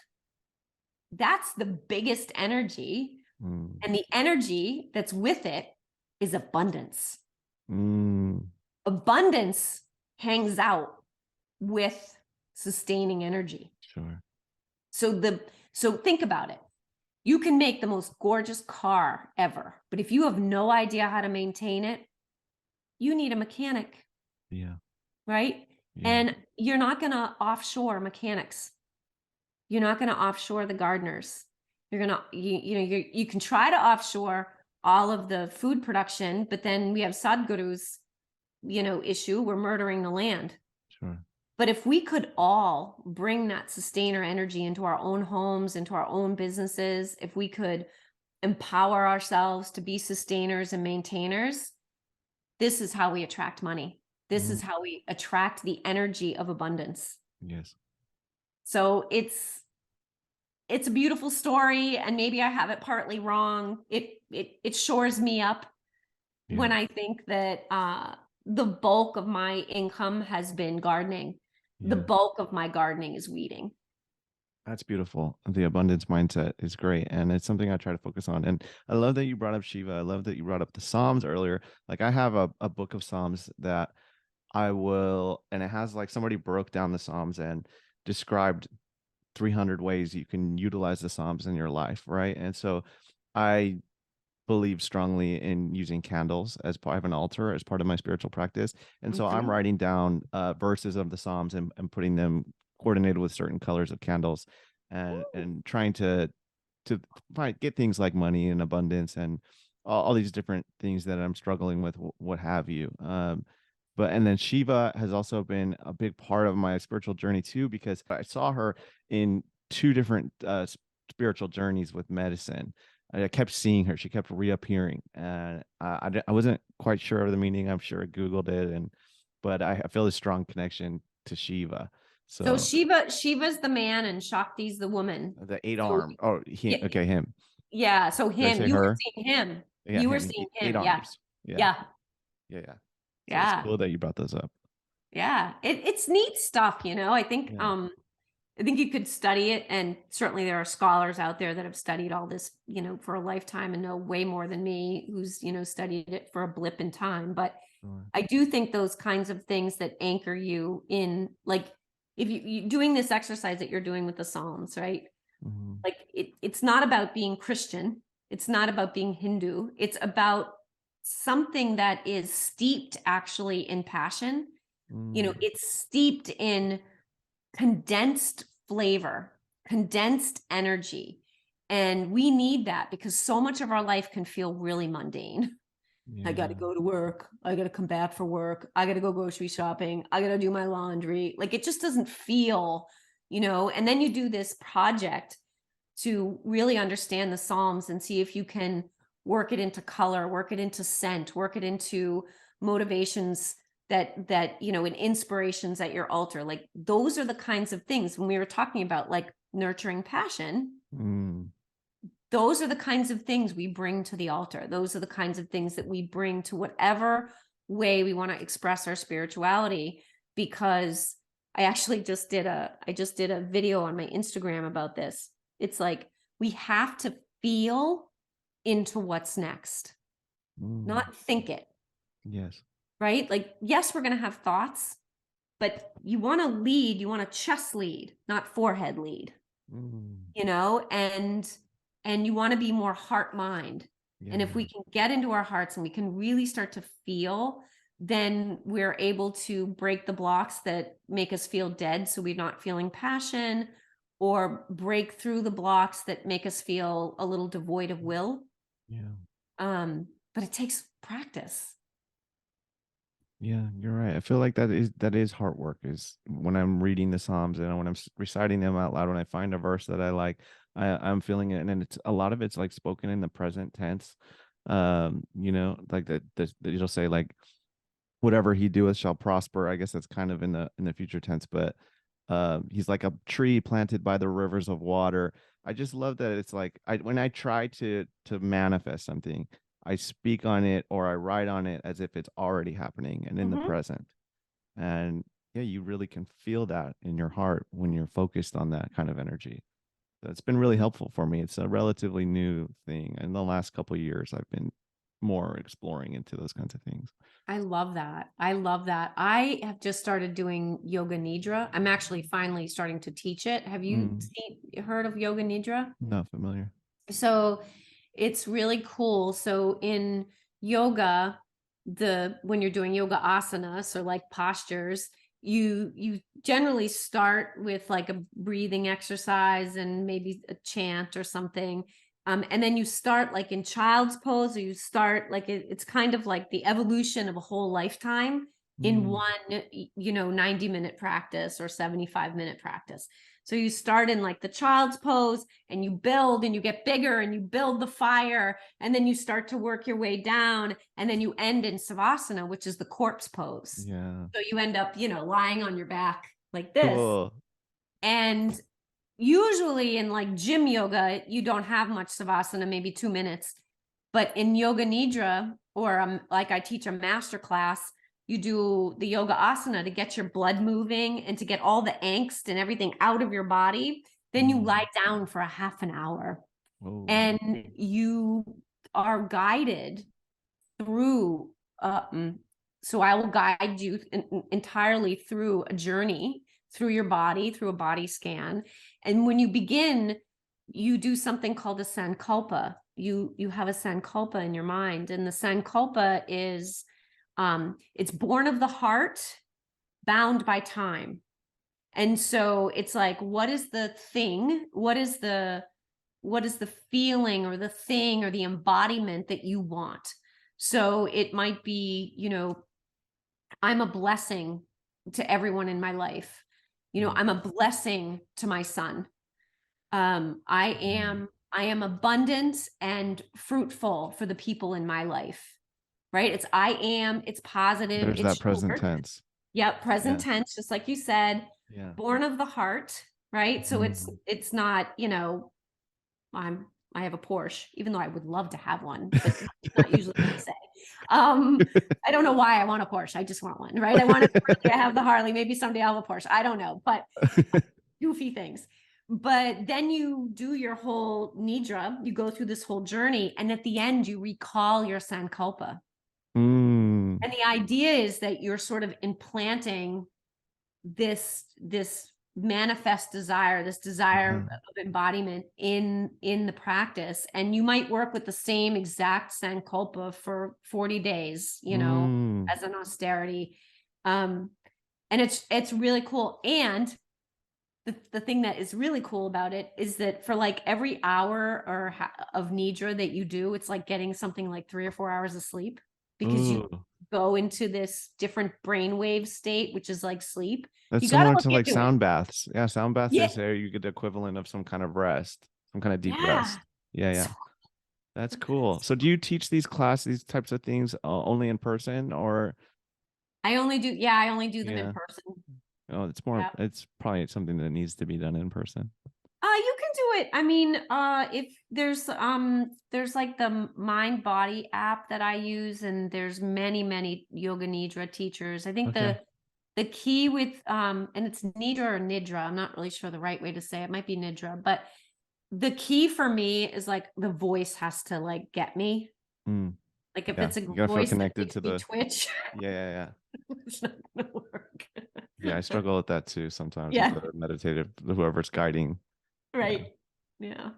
That's the biggest energy. Mm, And the energy that's with it is abundance. mm, Abundance hangs out with sustaining energy. sure. So think about it. You can make the most gorgeous car ever, but if you have no idea how to maintain it, you need a mechanic, Yeah. right? Yeah. And you're not going to offshore mechanics. you're not going to offshore the gardeners. You're going to, you can try to offshore all of the food production, but then we have Sadhguru's, issue. We're murdering the land. Sure. But if we could all bring that sustainer energy into our own homes, into our own businesses, if we could empower ourselves to be sustainers and maintainers, this is how we attract money. This is how we attract the energy of abundance. Yes. So it's a beautiful story, and maybe I have it partly wrong. It shores me up when I think that the bulk of my income has been gardening. The bulk of my gardening is weeding. That's beautiful. The abundance mindset is great. And it's something I try to focus on. And I love that you brought up Shiva. I love that you brought up the Psalms earlier. Like I have a book of Psalms that I will, and it has like somebody broke down the Psalms and described 300 ways you can utilize the Psalms in your life. Right. And so I believe strongly in using candles as part of an altar as part of my spiritual practice. And so I'm writing down verses of the Psalms and putting them coordinated with certain colors of candles and trying to get things like money and abundance and all these different things that I'm struggling with, what have you. But and then Shiva has also been a big part of my spiritual journey too, because I saw her in two different spiritual journeys with medicine. I kept seeing her. She kept reappearing, and I wasn't quite sure of the meaning. I'm sure I Googled it, but I feel a strong connection to Shiva. So Shiva's the man and Shakti's the woman. The eight So, arm. Oh, okay, him. Yeah. So Did I say you were her? seeing him. Yeah, You were him. seeing Eight him. Yeah. arms. Yeah. Yeah. Yeah. Yeah. So it's Yeah. cool that you brought those up. Yeah. It's neat stuff, I think Yeah. I think you could study it, and certainly there are scholars out there that have studied all this, for a lifetime and know way more than me, who's, studied it for a blip in time. But Sure. I do think those kinds of things that anchor you in, like if you doing this exercise that you're doing with the Psalms, right? Mhm. Like it's not about being Christian. It's not about being Hindu. It's about something that is steeped actually in passion. It's steeped in condensed flavor, condensed energy. And we need that because so much of our life can feel really mundane. I got to Yeah. go to work. I got to come back for work. I got to go grocery shopping. I got to do my laundry. Like it just doesn't feel, and then you do this project to really understand the Psalms and see if you can work it into color, work it into scent, work it into motivations and inspirations at your altar. Like those are the kinds of things when we were talking about like nurturing passion. Those are the kinds of things we bring to the altar. Those are the kinds of things that we bring to whatever way we want to express our spirituality. Because I actually just did a video on my Instagram about this. It's like we have to feel into what's next, not think it. Yes. Right? Like, yes, we're going to have thoughts, but you want to lead, you want to chest lead, not forehead lead, and you want to be more heart mind. Yeah. And if we can get into our hearts and we can really start to feel, then we're able to break the blocks that make us feel dead. So we're not feeling passion, or break through the blocks that make us feel a little devoid of will. Yeah. But it takes practice. Yeah, you're right. I feel like that is hard work. Is when I'm reading the Psalms and when I'm reciting them out loud, when I find a verse that I like, I'm feeling it, and then it's a lot of it's like spoken in the present tense. Like that it'll say like, whatever he doeth shall prosper. I guess that's kind of in the future tense, but he's like a tree planted by the rivers of water. I just love that it's like when I try to manifest something, I speak on it or I write on it as if it's already happening and in the present. And yeah, you really can feel that in your heart when you're focused on that kind of energy. That's been really helpful for me. It's a relatively new thing. In the last couple of years, I've been more exploring into those kinds of things. I love that. I love that. I have just started doing yoga nidra. I'm actually finally starting to teach it. Have you heard of yoga nidra? Not familiar. So it's really cool. So in yoga, when you're doing yoga asanas or like postures, you generally start with like a breathing exercise and maybe a chant or something. And then you start like in child's pose, or you start like it's kind of like the evolution of a whole lifetime in Mm. one, 90-minute practice or 75-minute practice. So you start in like the child's pose and you build and you get bigger and you build the fire, and then you start to work your way down, and then you end in savasana, which is the corpse pose. Yeah. So you end up, lying on your back like this. Cool. And usually in like gym yoga, you don't have much savasana, maybe 2 minutes. But in yoga nidra, or like I teach a master class, you do the yoga asana to get your blood moving and to get all the angst and everything out of your body. Then you lie down for a half an hour. Whoa. And you are guided through. So I will guide you entirely through a journey through your body, through a body scan. And when you begin, you do something called a sankalpa. You have a sankalpa in your mind, and the sankalpa is it's born of the heart, bound by time. And so it's like, what is the thing? What is the feeling or the thing or the embodiment that you want? So it might be, I'm a blessing to everyone in my life. I'm a blessing to my son. I am abundant and fruitful for the people in my life. Right? It's positive. There's It's that present short. tense. Yep, present tense, just like you said. Yeah. Born of the heart, right? So it's not, I have a Porsche, even though I would love to have one, but it's not usually what I say. I don't know why I want a Porsche. I just want one, right? I want to have the Harley. Maybe someday I'll have a Porsche. I don't know, but goofy things. But then you do your whole nidra, you go through this whole journey, and at the end you recall your sankalpa. And the idea is that you're sort of implanting this manifest desire, this desire of embodiment in the practice. And you might work with the same exact sankalpa for 40 days, as an austerity. And it's really cool. And the thing that is really cool about it is that for like every hour of nidra that you do, it's like getting something like 3 or 4 hours of sleep, because you go into this different brainwave state, which is like sleep. That's You gotta similar look to like into it. sound baths. Yeah, sound baths, Yeah. they say you get the equivalent of some kind of rest, some kind of deep rest. Yeah. That's cool. So do you teach these types of things only in person, or? I only do them in person. Oh, it's probably something that needs to be done in person. You can do it. I mean, if there's like the Mind Body app that I use, and there's many yoga nidra teachers. I think the key with and it's nidra or nidra. I'm not really sure the right way to say it. It might be nidra, but the key for me is like the voice has to like get me. Like if it's a voice that makes me twitch. Yeah. It's not gonna work. Yeah, I struggle with that too sometimes with Yeah. the meditative, whoever's guiding. Right. Yeah.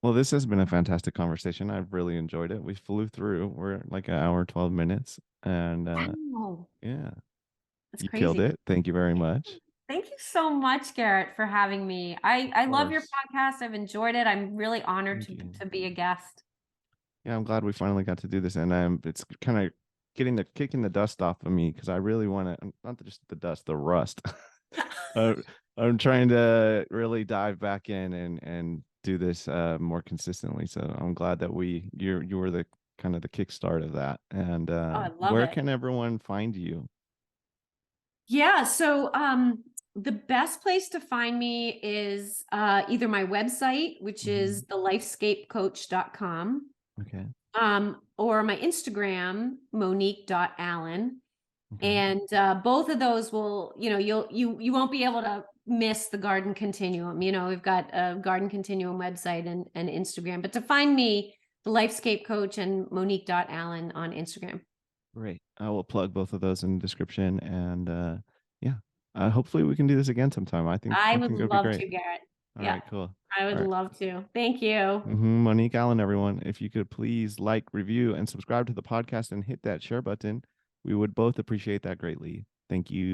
Well, this has been a fantastic conversation. I've really enjoyed it. We flew through. We're like an hour, 12 minutes. And yeah, that's you crazy. killed it. Thank you very much. Thank you so much, Garrett, for having me. I love your podcast. I've enjoyed it. I'm really honored to be a guest. Yeah, I'm glad we finally got to do this. And it's kind of kicking the dust off of me, because I really want to, not just the dust, the rust. I'm trying to really dive back in and do this more consistently. So I'm glad that you were the kind of the kickstart of that. And I love where it. can everyone find you? Yeah, so the best place to find me is either my website, which is the lifescapecoach.com. Okay. Or my Instagram, Monique.Allen. Okay. And both of those will, you won't be able to miss the Garden Continuum. We've got a Garden Continuum website and Instagram. But to find me, the Lifescape Coach and Monique.Allen on Instagram. Great. I will plug both of those in the description. And hopefully we can do this again sometime. I would think it'd be love great. to, Garrett. All right, cool. I would love to. Thank you. Monique Allen, everyone. If you could please like, review, and subscribe to the podcast and hit that share button, we would both appreciate that greatly. Thank you.